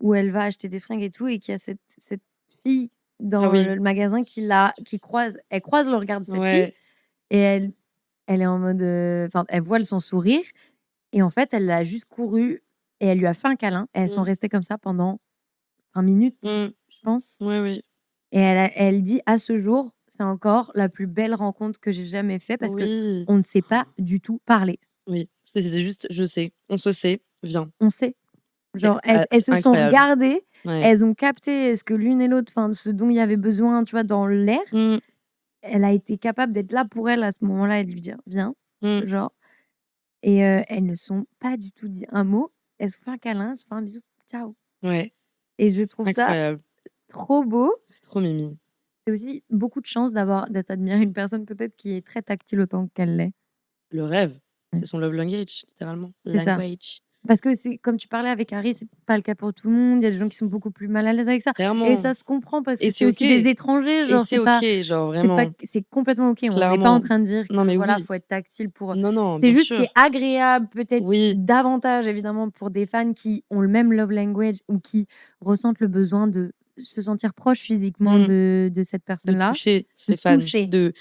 où elle va acheter des fringues et tout et qu'il y a cette fille Ah dans oui, le magasin qui croise le regard de cette fille ouais. et elle est en mode, enfin, elle voile son sourire et en fait, elle a juste couru et elle lui a fait un câlin et elles sont Mmh, restées comme ça pendant 5 minutes, mmh. je pense Oui, oui. et elle dit: «À ce jour, c'est encore la plus belle rencontre que j'ai jamais fait parce que Oui, on ne s'est pas du tout parlé». oui. C'était juste: «Je sais, on se sait, viens». On sait. C'est Genre, elles c'est se sont incroyable. regardées, Ouais. elles ont capté ce que l'une et l'autre, enfin, ce dont il y avait besoin, tu vois, dans l'air. Mmh, Elle a été capable d'être là pour elle à ce moment-là et de lui dire: «Viens», mmh. genre et elles ne sont pas du tout dit un mot. Elles se font un câlin, elles se font un bisou, ciao Ouais, et je trouve ça incroyable. trop beau. C'est trop mimi. C'est aussi beaucoup de chance d'être admiré une personne peut-être qui est très tactile autant qu'elle l'est. Le rêve, Ouais, c'est son love language, littéralement. c'est ça. Language. Parce que c'est comme tu parlais avec Harry, c'est pas le cas pour tout le monde. Il y a des gens qui sont beaucoup plus mal à l'aise avec ça et Clairement ça se comprend parce et que c'est c'est OK aussi des étrangers, et genre c'est OK, genre vraiment, c'est complètement OK. On n'est pas en clairement. train de dire Non, que mais voilà, oui. faut être tactile pour, Non, non, c'est bien juste, c'est sûr. agréable peut-être Oui, davantage évidemment pour des fans qui ont le même love language ou qui ressentent le besoin de se sentir proche physiquement mmh, de cette de personne-là, toucher de ses fans, toucher, de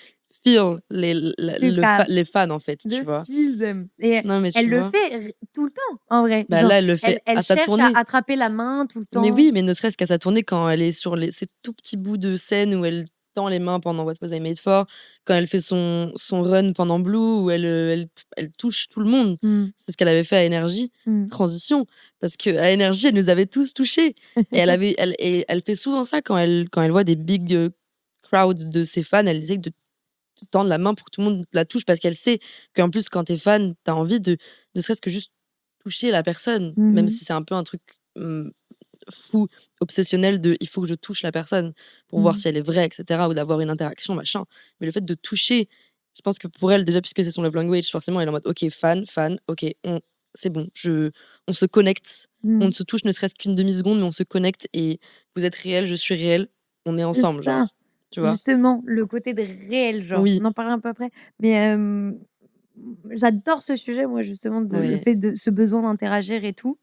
feel feel cam, les fans, en fait, tu de vois? feel them et Non, mais elle tu le vois? fait tout le temps en vrai. Bah, Genre là, elle le fait elle à sa cherche à tournée. attraper la main tout le Mais temps. oui, mais ne serait-ce qu'à sa tournée, quand elle est sur ces tout petits bouts de scène où elle tend les mains pendant What Was I Made For, quand elle fait son run pendant Blue, où elle touche tout le monde. Mmh. C'est ce qu'elle avait fait à Énergie. Mmh. Transition, parce qu'à Énergie, elle nous avait tous touchés et elle fait souvent ça quand elle voit des big, crowd de ses fans, elle essaye de tendre la main pour que tout le monde la touche parce qu'elle sait qu'en plus, quand tu es fan, tu as envie de ne serait-ce que juste toucher la personne, Mmh même mh. si c'est un peu un truc, fou, obsessionnel de: «Il faut que je touche la personne pour voir Mmh. si elle est vraie et cetera ou d'avoir une interaction machin». Mais le fait de toucher, je pense que pour elle déjà puisque c'est son love language, forcément elle est en mode: «OK, fan, fan, OK, c'est bon, on se connecte, on Mmh. ne se touche ne serait-ce qu'une demi-seconde mais on se connecte et vous êtes réel, je suis réel, on est C'est ensemble», ça, genre, tu vois? justement, le côté de réel, genre. Oui, On en parlera un peu après, mais j'adore ce sujet, moi, justement, de le ouais. fait de ce besoin d'interagir et tout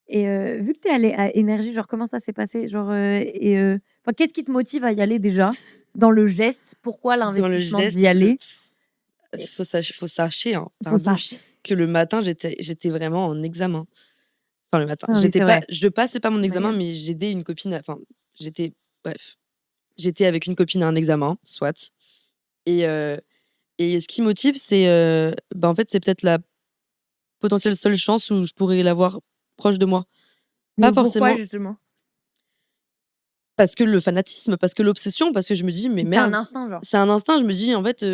et vu que tu es allée à Énergie, genre, comment ça s'est passé? Genre, enfin, qu'est-ce qui te motive à y aller déjà? Dans le geste, pourquoi Dans le l'investissement d'y geste, aller? faut sacher, hein, Il faut pardon. sacher. que le matin, j'étais vraiment en examen. Enfin, le matin. Ah oui, c'est vrai. Je passais pas mon examen, Ouais. mais j'aidais une copine. Enfin, j'étais. Bref. J'étais avec une copine à un examen, soit. Et, et ce qui motive, c'est. En fait, c'est peut-être la potentielle seule chance où je pourrais l'avoir proche de moi. Mais Pas pourquoi, forcément justement? parce que le fanatisme, parce que l'obsession, parce que je me dis, mais C'est un merde, instinct, genre. c'est un instinct. Je me dis, en fait.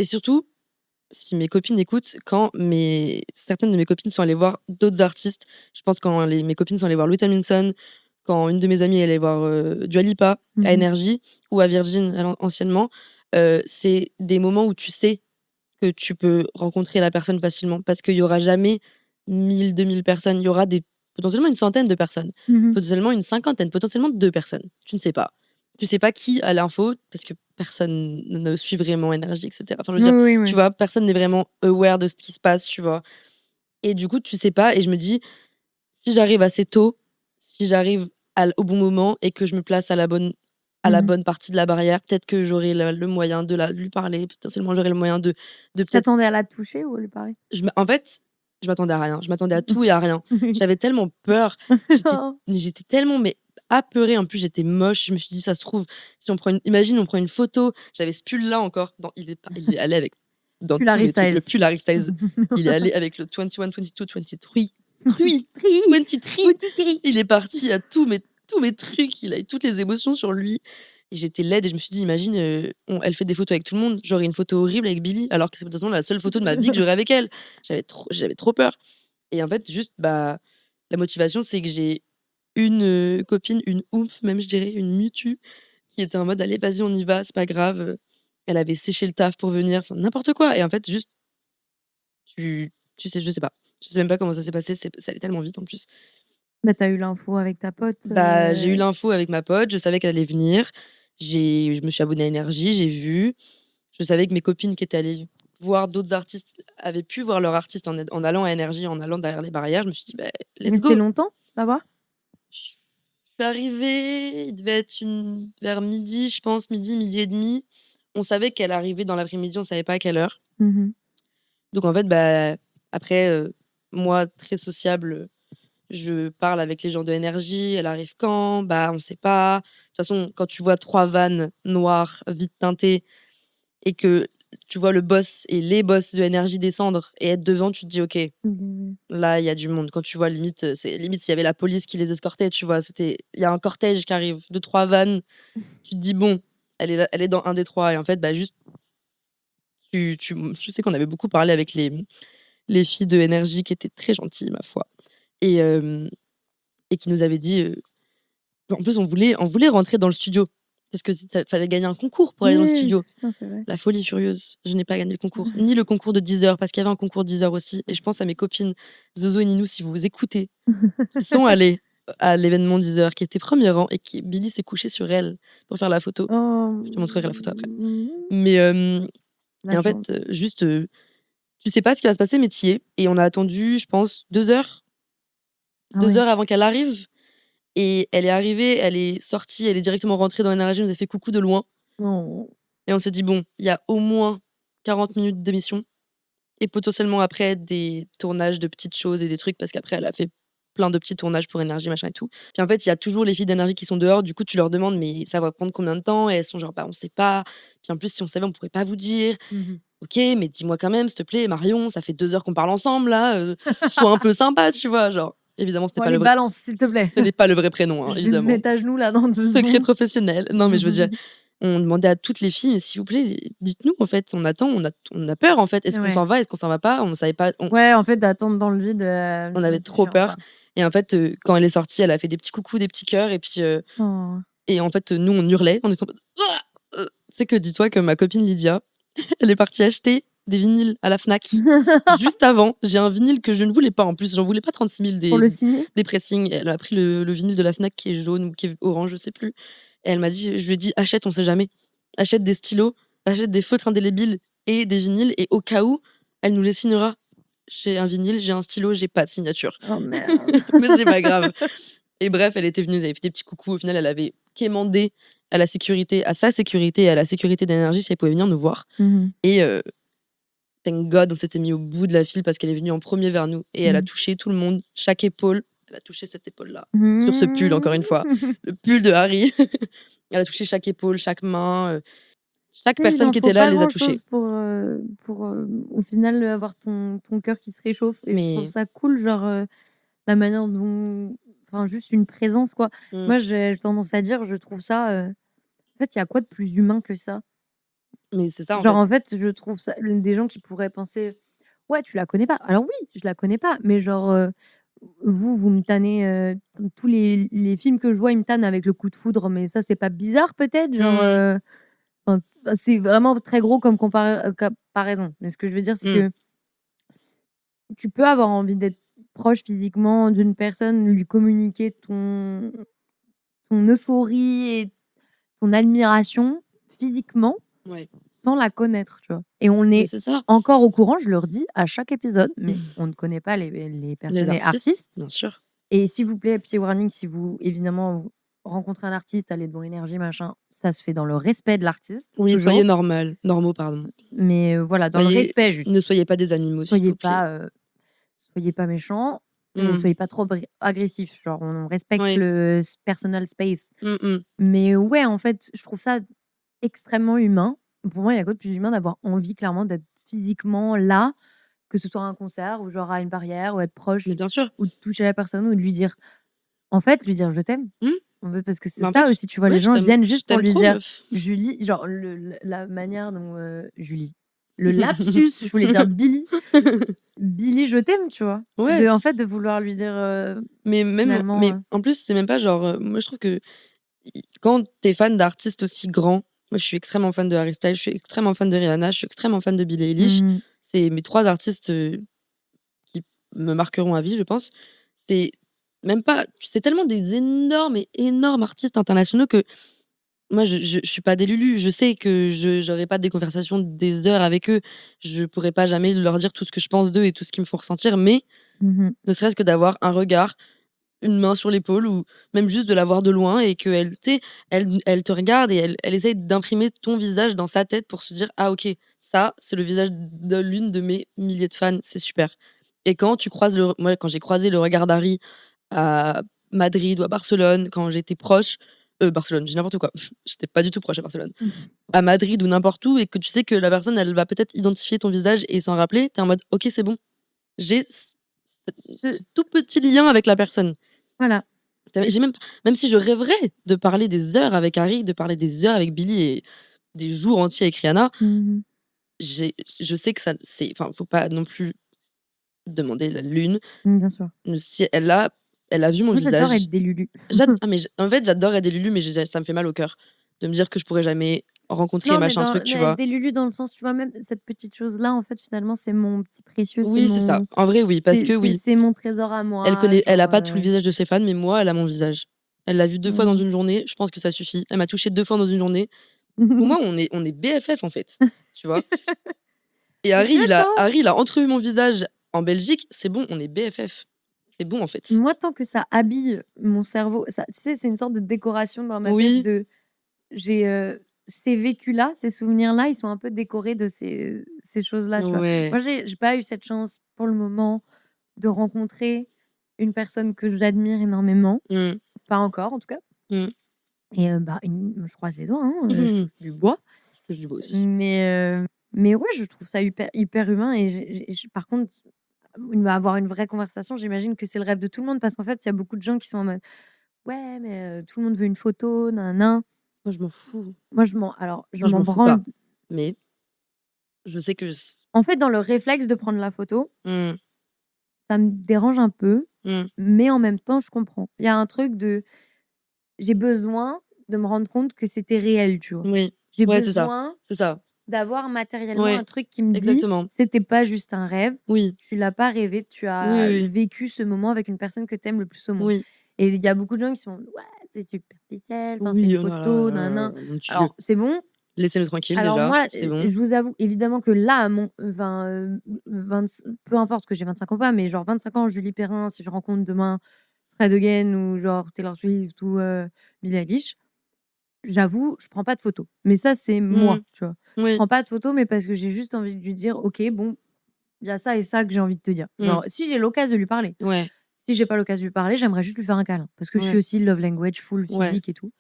Et surtout, si mes copines écoutent, quand certaines de mes copines sont allées voir d'autres artistes, je pense quand mes copines sont allées voir Louis Tomlinson, quand une de mes amies est allée voir Dua Lipa à Mhm. Energy ou à Virgin anciennement, c'est des moments où tu sais que tu peux rencontrer la personne facilement parce qu'il y aura jamais 1000, 2000 personnes, il y aura potentiellement une centaine de personnes, Mhm. potentiellement une cinquantaine, potentiellement 2 personnes. Tu ne sais pas. Tu sais pas qui a l'info parce que personne ne suit vraiment Energy, etc. Enfin, je veux Oui, dire, oui, oui. tu vois, personne n'est vraiment aware de ce qui se passe, tu vois. Et du coup, tu sais pas. Et je me dis, si j'arrive assez tôt, si j'arrive au bon moment et que je me place à la Mhm. bonne partie de la barrière, peut-être que j'aurai le moyen de lui parler, potentiellement j'aurai le moyen de peut-être. T'attendais à la toucher ou à lui parler? En fait, je m'attendais à rien. Je m'attendais à tout et à rien. J'avais tellement peur. J'étais, j'étais tellement mais apeurée. En plus, j'étais moche. Je me suis dit, ça se trouve, si imagine, on prend une photo. J'avais ce pull-là encore. Il est allé avec dans Pull tous Harry les trucs. Le Styles. pull Harry Styles. Il est allé avec le 21, 22, 23. 23. Il est parti à tous mes trucs. Il a eu toutes les émotions sur lui. Et j'étais laide et je me suis dit, imagine, elle fait des photos avec tout le monde. J'aurais une photo horrible avec Billy, alors que c'est potentiellement la seule photo de ma vie que j'aurais avec elle. J'avais trop peur. Et en fait, juste, la motivation, c'est que j'ai une copine, une oomph, même je dirais, une mutu, qui était en mode, allez, vas-y, on y va, c'est pas grave. Elle avait séché le taf pour venir, enfin, n'importe quoi. Et en fait, juste, tu sais, je sais pas. Je sais même pas comment ça s'est passé, ça allait tellement vite en plus. Bah, t'as eu l'info avec ta pote. J'ai eu l'info avec ma pote, je savais qu'elle allait venir. Je me suis abonnée à Énergie, j'ai vu. Je savais que mes copines qui étaient allées voir d'autres artistes avaient pu voir leur artiste en allant à Énergie, en allant derrière les barrières. Je me suis dit, let's Resté go. longtemps là-bas? Je suis arrivée, il devait être vers midi, je pense, midi et demi. On savait qu'elle arrivait dans l'après-midi, on savait pas à quelle heure. Mhm. Donc en fait, après, moi, très sociable, je parle avec les gens de Énergie, elle arrive quand? On sait pas. De toute façon, quand tu vois 3 vannes noires, vite teintées, et que tu vois le boss et les boss de Énergie descendre et être devant, tu te dis, OK, là, il y a du monde. Quand tu vois, limite, s'il y avait la police qui les escortait, tu vois, il y a un cortège qui arrive, 2-3 vannes, tu te dis, bon, elle est dans un des trois. Et en fait, juste, je sais qu'on avait beaucoup parlé avec les filles de Énergie qui étaient très gentilles, ma foi. Et, et qui nous avaient dit, en plus, on voulait rentrer dans le studio. Parce que fallait gagner un concours pour aller dans le studio. Putain, c'est vrai. La folie furieuse. Je n'ai pas gagné le concours. Ni le concours de 10 heures, parce qu'il y avait un concours de 10 heures aussi. Et je pense à mes copines Zozo et Ninou, si vous écoutez, qui sont allées à l'événement 10 heures, qui était premier rang, et Billy s'est couché sur elle pour faire la photo. Oh. Je te montrerai la photo après. Mais et en fait, juste, tu sais pas ce qui va se passer, mais t'y es. Et on a attendu, je pense, 2 heures. 2 heures avant qu'elle arrive. Et elle est arrivée, elle est sortie, elle est directement rentrée dans Énergie, nous a fait coucou de loin. Oh. Et on s'est dit, bon, il y a au moins 40 minutes d'émission. Et potentiellement après, des tournages de petites choses et des trucs, parce qu'après, elle a fait plein de petits tournages pour Énergie, machin et tout. Puis en fait, il y a toujours les filles d'Énergie qui sont dehors. Du coup, tu leur demandes, mais ça va prendre combien de temps? Et elles sont genre, on sait pas. Puis en plus, si on savait, on pourrait pas vous dire. Ok, mais dis-moi quand même, s'il te plaît, Marion, ça fait 2 heures qu'on parle ensemble, là. Sois un peu sympa, tu vois. Genre, évidemment, c'était pas le vrai. Balance, s'il te plaît. Ce n'est pas le vrai prénom, hein, Je vais me évidemment. mettre à genoux là dans 2 Secret secondes. professionnel. Non, mais je veux dire, on demandait à toutes les filles, mais s'il vous plaît, dites-nous, en fait, on attend, on a peur, en fait. Est-ce qu'on s'en va? Est-ce qu'on s'en va pas? On savait pas. Ouais, en fait, d'attendre dans le vide. On avait trop peur. Et en fait, quand elle est sortie, elle a fait des petits coucous, des petits cœurs. Et puis, et en fait, nous, on hurlait. On était en mode, c'est que dis-toi que ma copine Lydia, elle est partie acheter des vinyles à la Fnac. Juste avant, j'ai un vinyle que je ne voulais pas. En plus, j'en voulais pas 36 000 Pour le signer? des pressings. Elle a pris le vinyle de la Fnac qui est jaune ou qui est orange, je sais plus. Et elle m'a dit, je lui ai dit, achète, on sait jamais. Achète des stylos, achète des feutres indélébiles et des vinyles. Et au cas où, elle nous les signera. J'ai un vinyle, j'ai un stylo, j'ai pas de signature. Oh merde. Mais c'est pas grave. Et bref, elle était venue, elle avait fait des petits coucous. Au final, elle avait quémandé à sa sécurité et à la sécurité d'Énergie si elle pouvait venir nous voir. Et thank God, on s'était mis au bout de la file parce qu'elle est venue en premier vers nous et elle a Mmh. touché tout le monde, chaque épaule. Elle a touché cette épaule-là, sur ce pull, encore une fois, le pull de Harry. Elle a touché chaque épaule, chaque main. Chaque Tu sais, il personne en qui faut était là pas les a grand-chose touchés. pour au final, avoir ton cœur qui se réchauffe et je trouve Mais ça cool, genre, la manière dont enfin, juste une présence, quoi. mmh, Moi, j'ai tendance à dire, je trouve ça, en fait, il y a quoi de plus humain que ça? mais c'est ça, en Genre, fait. en fait, je trouve ça des gens qui pourraient penser: «Ouais, tu la connais pas». Alors oui, je la connais pas, mais genre, vous me tannez, tous les films que je vois, ils me tannent avec le coup de foudre, mais ça, c'est pas bizarre peut-être? Genre, Mmh, enfin, c'est vraiment très gros comme comparaison. Mais ce que je veux dire, c'est mmh. que tu peux avoir envie d'être proche physiquement d'une personne, lui communiquer ton euphorie et ton admiration physiquement Ouais, sans la connaître, tu vois? Et on mais est c'est ça. encore au courant, je le redis à chaque épisode, mais on ne connaît pas les Les personnes et artistes, artistes. bien sûr. Et s'il vous plaît, petit warning, si vous évidemment, vous rencontrez un artiste, allez devant Énergie, machin, ça se fait dans le respect de l'artiste, Oui, soyez toujours. normaux, pardon. Mais voilà, dans le Soyez respect juste. Ne soyez pas des animaux, s'il Soyez vous plaît. pas, soyez pas méchants et Mmh. soyez pas trop agressifs. Genre, on respecte Ouais. le personal space. Mmh mh. Mais ouais, en fait, je trouve ça extrêmement humain. Pour moi, il y a quoi de plus humain d'avoir envie clairement d'être physiquement là, que ce soit à un concert ou genre à une barrière ou être proche Mais bien sûr. ou de toucher la personne ou de lui dire en fait, lui dire: «Je t'aime». Mmh. En fait, parce que c'est Mais en fait, ça aussi, tu vois? ouais, Les gens viennent je juste pour t'aime lui trop, dire: meuf. «Julie», genre la manière dont, Julie, le lapsus, je voulais dire Billy. Billy, je t'aime, tu vois? Ouais, En fait, de vouloir lui dire, mais finalement, en plus, c'est même pas genre, moi je trouve que quand tu es fan d'artistes aussi grands, moi je suis extrêmement fan de Harry Styles, je suis extrêmement fan de Rihanna, je suis extrêmement fan de Billie Eilish. mmh C'est mes 3 artistes, qui me marqueront à vie, je pense. C'est même pas c'est tellement des énormes et énormes artistes internationaux que moi je suis pas des Lulu. Je sais que je j'aurais pas des conversations des heures avec eux. Je pourrais pas jamais leur dire tout ce que je pense d'eux et tout ce qu'ils me font ressentir, mais mh. ne serait-ce que d'avoir un regard, une main sur l'épaule ou même juste de la voir de loin et qu'elle, tu sais, elle te regarde et elle essaye d'imprimer ton visage dans sa tête pour se dire: «Ah OK, ça, c'est le visage de l'une de mes milliers de fans, c'est super». Et quand tu croises moi, quand j'ai croisé le regard d'Harry à Madrid ou à Barcelone, quand j'étais proche Barcelone, je dis n'importe quoi, j'étais pas du tout proche à Barcelone. À Madrid ou n'importe où et que tu sais que la personne, elle va peut-être identifier ton visage et s'en rappeler, tu es en mode: «OK, c'est bon, j'ai ce Je tout petit lien avec la personne». voilà. Et J'ai c même si je rêverais de parler des heures avec Harry, de parler des heures avec Billy et des jours entiers avec Rihanna, mmh je sais que ça c'est enfin, faut pas non plus demander la lune. Bien sûr. Mais si elle a vu mon Moi, j'adore visage, être des Lulu. en fait, j'adore aider Lulu, mais ça me fait mal au cœur de me dire que je pourrais jamais rencontrer Non, machin truc, tu mais être vois? des Lulu dans le sens, tu vois, même cette petite chose-là, en fait, finalement, c'est mon petit précieux, Oui, c'est ça. En vrai, oui, parce que oui, c'est mon trésor à moi, elle genre, a pas tout le visage de ses fans, mais moi, elle a mon visage. Elle l'a vu 2 fois dans mmh une journée, je pense que ça suffit. Elle m'a touché 2 fois dans une journée. Pour moi, on est BFF, en fait, tu vois? Et Exactement. Harry, il a entrevu mon visage en Belgique, c'est bon, on est BFF. C'est bon, en fait. Moi, tant que ça habille mon cerveau, ça tu sais, c'est une sorte de décoration dans ma tête Oui, de j'ai, ces vécus-là, ces souvenirs-là, ils sont un peu décorés de ces choses-là, tu vois? ouais. Moi, j'ai pas eu cette chance, pour le moment, de rencontrer une personne que j'admire énormément. Mmh. Pas encore, en tout cas. Mmh. Et bah, je croise les doigts, hein, je Mmh. touche du bois. Je touche du bois aussi. Mais ouais, je trouve ça hyper humain et par contre, avoir une vraie conversation, j'imagine que c'est le rêve de tout le monde parce qu'en fait, il y a beaucoup de gens qui sont en mode: «Ouais, mais tout le monde veut une photo, nin nin». Moi, je m'en fous. Moi, je Enfin, je m'en m'en fous pas, branle. mais je sais que En fait, dans le réflexe de prendre la photo, mmh, ça me dérange un peu, mmh, mais en même temps, je comprends. Il y a un truc de j'ai besoin de me rendre compte que c'était réel, tu vois? oui. J'ai Ouais, besoin c'est ça. d'avoir matériellement un Ouais, truc qui me dit: exactement. «C'était pas juste un rêve, Oui. tu l'as pas rêvé, tu Oui, as oui, vécu ce moment avec une personne que tu aimes le plus au monde». oui. Et il y a beaucoup de gens qui sont: «Ouais, c'est superficiel, enfin, c'est une Oui, oh là photo, nin là, nin». mon Dieu. Alors c'est bon. Laissez-le tranquille Alors déjà, moi, c'est bon. je vous avoue évidemment que là, à mon 20 peu importe que j'ai 25 ans ou pas, mais genre 25 ans, Julie Perrin, si je rencontre demain Fred Again ou genre Taylor Swift ou Billie Eilish, j'avoue, je prends pas de photos. Mais ça, c'est moi, Mmh. tu vois? Je Oui. prends pas de photos, mais parce que j'ai juste envie de lui dire: «OK, bon, il y a ça et ça que j'ai envie de te dire». Mmh. Genre, si j'ai l'occasion de lui parler. Ouais. Si j'ai pas l'occasion de lui parler, j'aimerais juste lui faire un câlin parce que je suis Ouais. aussi love language full Ouais. physique et tout.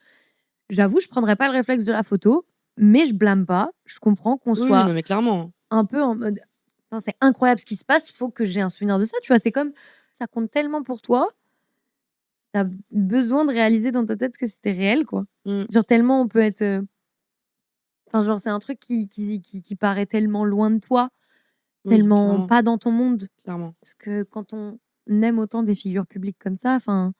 J'avoue, je prendrais pas le réflexe de la photo, mais je blâme pas. Je comprends qu'on Oui, soit non, mais clairement. un peu en mode: «Putain, c'est incroyable ce qui se passe, faut que j'ai un souvenir de ça», tu vois? C'est comme ça compte tellement pour toi, tu as besoin de réaliser dans ta tête que c'était réel, quoi. Mmh. Genre tellement on peut être, enfin, genre, c'est un truc qui paraît tellement loin de toi, Oui, tellement clairement, pas dans ton monde. clairement. Parce que quand on aime autant des figures publiques comme ça, enfin,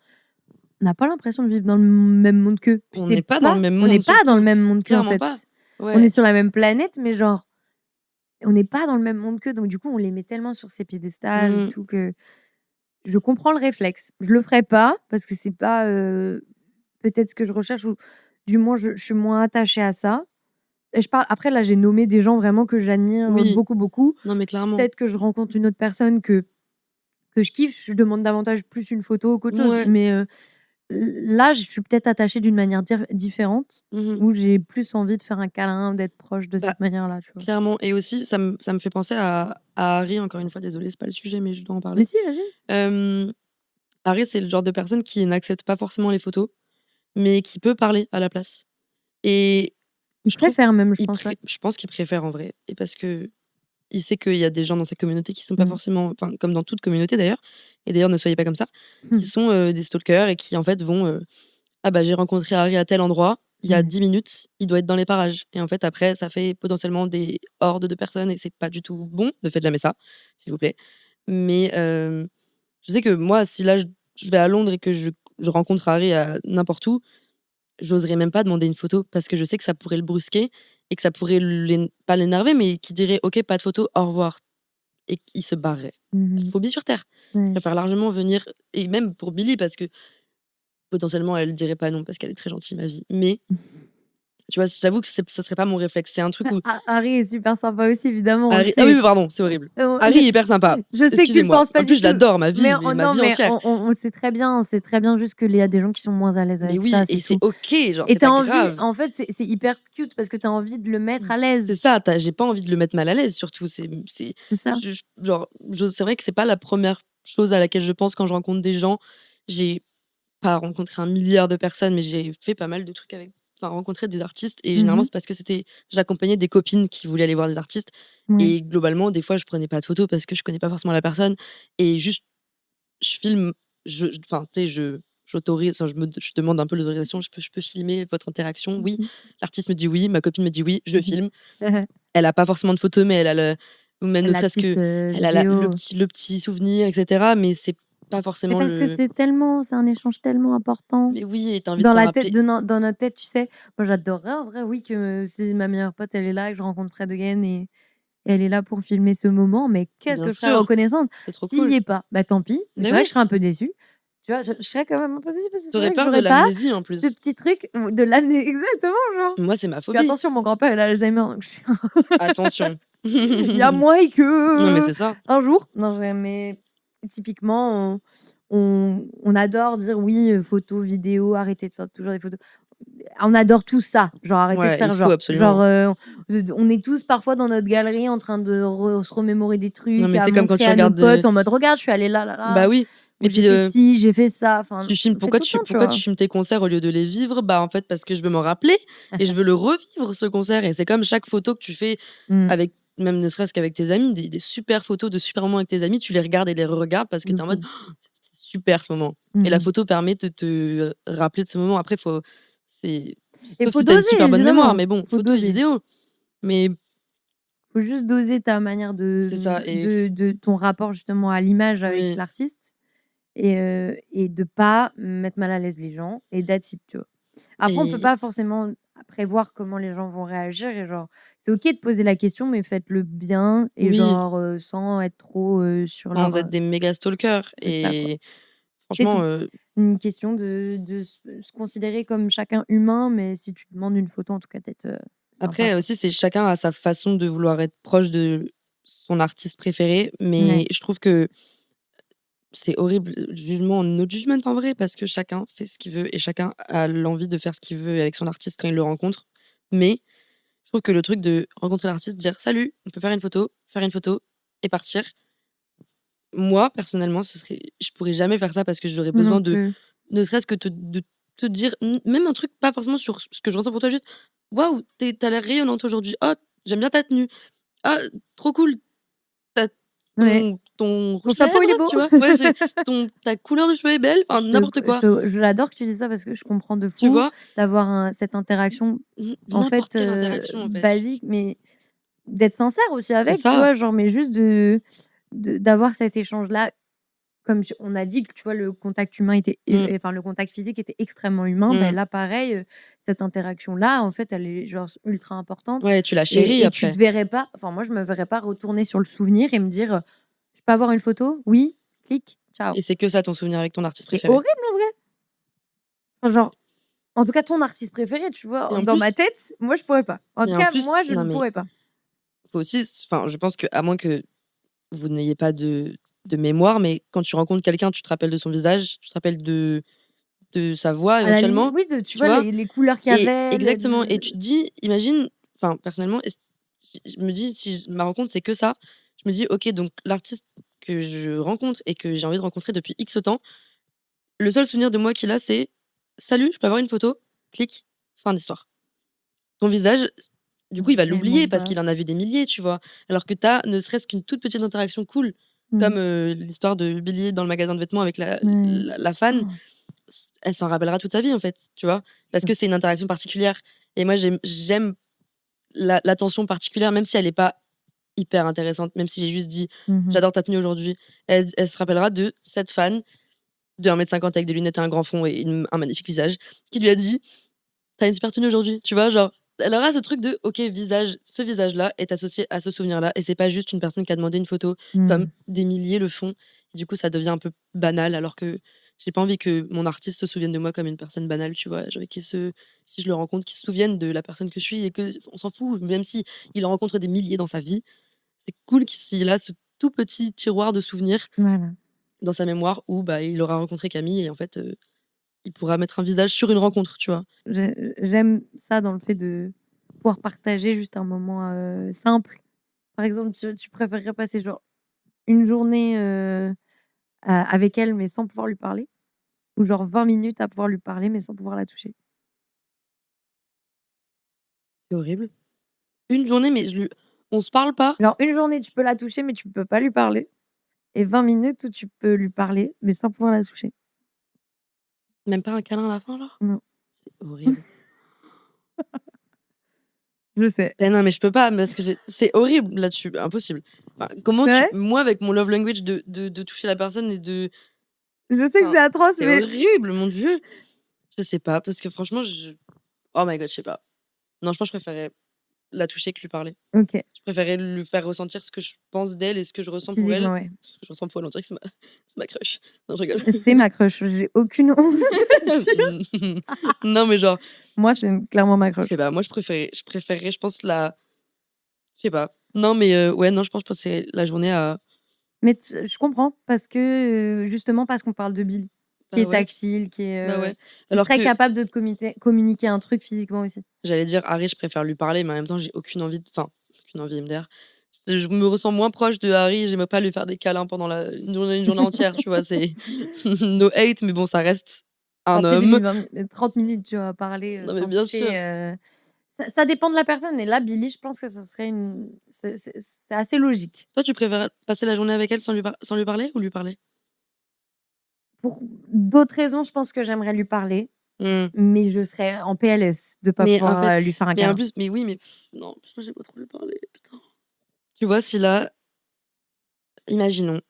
on n'a pas l'impression de vivre dans le même monde qu'eux. Puis On c'est n'est pas dans le pas même on n'est monde pas dans le surtout. même monde qu'eux, en Clairement pas. fait. On est Ouais. sur la même planète, mais genre, on n'est pas dans le même monde qu'eux. Donc du coup, on les met tellement sur ces piédestals et Mmh. tout que je comprends le réflexe. Je le ferai pas parce que c'est pas, peut-être ce que je recherche ou du moins je suis moins attachée à ça. Et je parle après là, j'ai nommé des gens vraiment que j'admire, Oui. beaucoup, beaucoup. Non, mais clairement. Peut-être que je rencontre une autre personne que je kiffe, je demande davantage plus une photo qu'autre chose. Ouais. Mais, là, je suis peut-être attachée d'une manière différente, Mmh. où j'ai plus envie de faire un câlin, d'être proche de Bah, cette manière-là, tu vois? clairement et aussi ça me fait penser à Harry, encore une fois, désolée, c'est pas le sujet, mais je dois en Mais parler. si, vas-y. Hem, Harry, c'est le genre de personne qui n'accepte pas forcément les photos, mais qui peut parler à la place et Il je trouve préfère même, je pense, ouais. je pense qu'il préfère en vrai et parce qu'il sait qu'il y a des gens dans sa communauté qui sont pas Mmh. forcément enfin, comme dans toute communauté d'ailleurs et d'ailleurs ne soyez pas comme ça, qui sont, des stalkers et qui en fait vont, «Ah bah, j'ai rencontré Harry à tel endroit, il y a Mmh. 10 minutes, il doit être dans les parages» et en fait après ça fait potentiellement des hordes de personnes et c'est pas du tout bon. Ne faites jamais ça, s'il vous plaît. Mais, je sais que moi si là je vais à Londres et que je rencontre Harry à n'importe où, j'oserais même pas demander une photo parce que je sais que ça pourrait le brusquer et que ça pourrait pas l'énerver, mais qui dirait: «OK, pas de photo, au revoir» et qu'il se barrerait. Mmh. Phobie sur terre. Je Ouais. préfère largement venir et même pour Billy parce que potentiellement elle dirait pas non parce qu'elle est très gentille ma vie. Mais tu vois, j'avoue que ça serait pas mon réflexe. C'est un truc où Harry est super sympa aussi, évidemment, on le Harry ah sait. oui, pardon, c'est horrible. Harry Mais est hyper sympa. je sais que tu le Excusez-moi. penses pas En du plus, je tout. l'adore ma Mais vie, mais ma non, vie mais entière. on on sait très bien juste qu'il y a des gens qui sont moins à l'aise Mais avec oui ça, et c'est c'est tout. OK, genre Et c'est tu as pas envie grave. en fait, c'est hyper cute parce que tu as envie de le mettre à C'est l'aise. ça, j'ai pas envie de le mettre mal à l'aise surtout, c'est C'est ça. genre, c'est vrai que c'est pas la première chose à laquelle je pense quand je rencontre des gens. J'ai pas rencontré un milliard de personnes, mais j'ai fait pas mal de trucs avec enfin rencontré des artistes et Mmh généralement mh. c'est parce que j'accompagnais des copines qui voulaient aller voir des artistes Ouais. et globalement des fois je prenais pas de photos parce que je connais pas forcément la personne et juste je filme, enfin tu sais j'autorise, enfin je demande un peu l'autorisation, je peux filmer votre interaction? Oui. Mmh L'artiste me dit oui, ma copine me dit oui, je mh. filme. Elle a pas forcément de photos, mais elle a le ou même ne La serait-ce petite, que elle a vidéo. le petit souvenir et cetera, mais c'est pas Mais forcément parce que le c'est un échange tellement important mais oui et tu envie de dans t'en la tête rappeler. dans notre tête, tu sais? Moi, j'adorerais en vrai, oui, que si ma meilleure pote, elle est là et que je rencontre Fred again et elle est là pour filmer ce moment, mais qu'est-ce Bien que je serais sûr, reconnaissante. c'est trop S'il y cool. est pas, bah, tant pis, mais Mais c'est vrai que oui, je serais un peu déçue. Tu vois? Je serais quand même un peu déçue parce que tu c'est aurais vrai que peur de j'aurais pas l'amnésie en ce plus. petit truc de l'amener exactement, genre. Moi, c'est ma Puis phobie. attention, mon grand-père, il a Alzheimer, donc je suis Attention. il y a moins Non, mais que c'est ça. un jour. Non, mais typiquement, on adore dire: «Oui, photos, vidéos, arrêtez de faire toujours des photos». On adore tout ça, genre arrêtez de Ouais, il faire faut genre. Genre, absolument. on est tous parfois dans notre galerie en train de se remémorer des Non, trucs, mais à c'est comme quand montrer tu à nos regardes, potes en mode: «Regarde, je suis allée là, là, bah là, oui ou et j'ai puis, fait ci, j'ai fait ça». Enfin, tu filmes on fait tout le temps, tu vois? tu filmes tes concerts au lieu de les vivre? Bah, en fait, parce que je veux m'en rappeler et je veux le revivre ce concert et c'est comme chaque photo que tu fais Mmh, avec même ne serait-ce qu'avec tes amis, des super photos de super moments avec tes amis, tu les regardes et les re-regardes parce que de tu es en mode: fou. «Oh, c'est super ce moment» et la Mmh. photo permet de te rappeler de ce moment. Après c'est Et sauf faut si tu as une doser super bonne mémoire, évidemment, mais bon, faut photo et doser. vidéo. Mais Faut juste doser ta manière c'est ça et de ton rapport justement à l'image avec oui l'artiste et de pas mettre mal à l'aise les gens et that's it, tu vois? Après, on peut et pas forcément prévoir comment les gens vont réagir et genre, c'est OK de poser la question, mais faites-le bien et oui, genre, sans être trop, sur sans leur, être des méga stalkers c'est ça, quoi. et C'est franchement, tout. Une question de se considérer comme chacun humain, mais si tu demandes une photo, en tout cas, d'être, sympa, après quoi. aussi, c'est chacun a sa façon de vouloir être proche de son artiste préféré, Ouais. mais je trouve que c'est horrible, jugement no judgment en vrai, parce que chacun fait ce qu'il veut et chacun a l'envie de faire ce qu'il veut avec son artiste quand il le rencontre. Mais Je trouve que le truc de rencontrer l'artiste, dire salut, on peut faire une photo et partir. Moi, personnellement, je pourrais jamais faire ça parce que j'aurais Moi besoin non plus. ne serait-ce que de te dire, même un truc, pas forcément sur ce que je ressens pour toi, juste waouh, t'as l'air rayonnante aujourd'hui. Oh, j'aime bien ta tenue. Ah, trop cool. T'as Ouais. ton Ton rouge à chapeau, il est lèvres, beau. tu vois. Ouais, ta couleur de cheveux est belle. Enfin, n'importe quoi. Je l'adore que tu dises ça parce que je comprends de Tu fou vois, d'avoir cette interaction en n'importe fait quelle interaction, en fait. basique, mais d'être sincère aussi C'est avec, tu ça. vois, genre, mais juste d'avoir cet échange-là. Comme on a dit que tu vois le contact humain était, enfin le contact physique était extrêmement humain, ben là pareil, cette interaction-là, en fait, elle est genre ultra importante. Ouais, tu la chéris Et tu après. te verrais pas, enfin moi je me verrais pas retourner sur le souvenir et me dire, je peux avoir une photo? Oui, clic, ciao. Et c'est que ça ton souvenir avec ton artiste C'est préféré. horrible en vrai. Enfin, genre, en tout cas ton artiste préféré, tu Et vois, en dans ma plus, tête, moi je pourrais pas. En tout cas, moi je non ne mais pourrais pas. faut aussi, enfin, je pense que à moins que vous n'ayez pas de mémoire, mais quand tu rencontres quelqu'un, tu te rappelles de son visage, tu te rappelles de sa voix À la limite, éventuellement, oui, tu tu vois vois. les couleurs qu'il y Et avait, exactement. Et tu te dis, imagine, enfin, personnellement, je me dis, si ma rencontre, c'est que ça, je me dis, ok, donc l'artiste que je rencontre et que j'ai envie de rencontrer depuis X temps, le seul souvenir de moi qu'il a, c'est salut, je peux avoir une photo, clic, fin d'histoire. Ton visage, du coup, il va vraiment l'oublier parce pas. qu'il en a vu des milliers, tu vois. Alors que t'as ne serait-ce qu'une toute petite interaction cool, Mm. comme l'histoire de Billy dans le magasin de vêtements avec Ouais. la fan, Oh. elle s'en rappellera toute sa vie, en fait, tu vois. Parce que c'est une interaction particulière. Et moi, j'aime l'attention particulière, même si elle n'est pas hyper intéressante, même si j'ai juste dit Mhm. j'adore ta tenue aujourd'hui, elle se rappellera de cette fan de 1,50 m avec des lunettes et un grand front et un magnifique visage qui lui a dit t'as une super tenue aujourd'hui, tu vois, genre elle aura ce truc de ok, ce visage là est associé à ce souvenir là et c'est pas juste une personne qui a demandé une photo comme Mm. des milliers le font et du coup ça devient un peu banal alors que j'ai pas envie que mon artiste se souvienne de moi comme une personne banale, tu vois. J'ai envie si je le rencontre, qu'il se souvienne de la personne que je suis et que on s'en fout, même si il en rencontre des milliers dans sa vie. C'est cool qu'il a ce tout petit tiroir de souvenirs Voilà. dans sa mémoire où bah, il aura rencontré Camille et en fait, il pourra mettre un visage sur une rencontre, tu vois. J'aime ça dans le fait de pouvoir partager juste un moment simple. Par exemple, tu préférerais passer genre une journée avec elle, mais sans pouvoir lui parler, ou genre 20 minutes à pouvoir lui parler, mais sans pouvoir la toucher. C'est horrible. Une journée, mais on se parle pas. Genre une journée, tu peux la toucher, mais tu peux pas lui parler. Et 20 minutes où tu peux lui parler, mais sans pouvoir la toucher. Même pas un câlin à la fin, genre. Non. C'est horrible. Je sais. Ben non, mais je peux pas parce que c'est horrible là-dessus, impossible. Enfin, Ouais. moi, avec mon love language de toucher la personne et de. Je sais que Enfin, c'est atroce, c'est mais horrible, mon Dieu. Je sais pas, parce que franchement, oh my god, je sais pas. Non, je pense que je préférais la toucher que lui parler. ok, Je préférais lui faire ressentir ce que je pense d'elle et ce que je ressens pour elle. physiquement, ouais. Ce que je ressens pour elle, on dirait que c'est ma crush. Non, je rigole. C'est ma crush, j'ai aucune honte dessus. Non, mais genre, Moi, c'est clairement ma je crush. sais pas, moi je préférerais, je pense, je sais pas. Non, mais ouais, non, je pense que c'est la journée à. Mais je comprends parce que, justement, parce qu'on parle de Bill, qui Bah est ouais, tactile, bah ouais. qui Alors serait que capable de te communiquer un truc physiquement aussi. j'allais dire, Harry, je préfère lui parler, mais en même temps, j'ai aucune envie enfin, aucune envie, MDR. Je me ressens moins proche de Harry, j'aimerais pas lui faire des câlins pendant une journée entière, tu vois, c'est no hate, mais bon, ça reste un Après, j'ai homme. mis 30 minutes, tu vois, à parler, Non, mais sans bien toucher, sûr. ça dépend de la personne et là, Billy, je pense que ça serait c'est assez logique. Toi, tu préfères passer la journée avec elle sans lui parler ou lui parler? Pour d'autres raisons, je pense que j'aimerais lui parler, Mmh. mais je serais en PLS de pas Mais en pouvoir, fait lui faire un mais en câlin. plus mais oui, mais non, putain, j'ai pas trop lui parler, putain. Tu vois, si là, imaginons,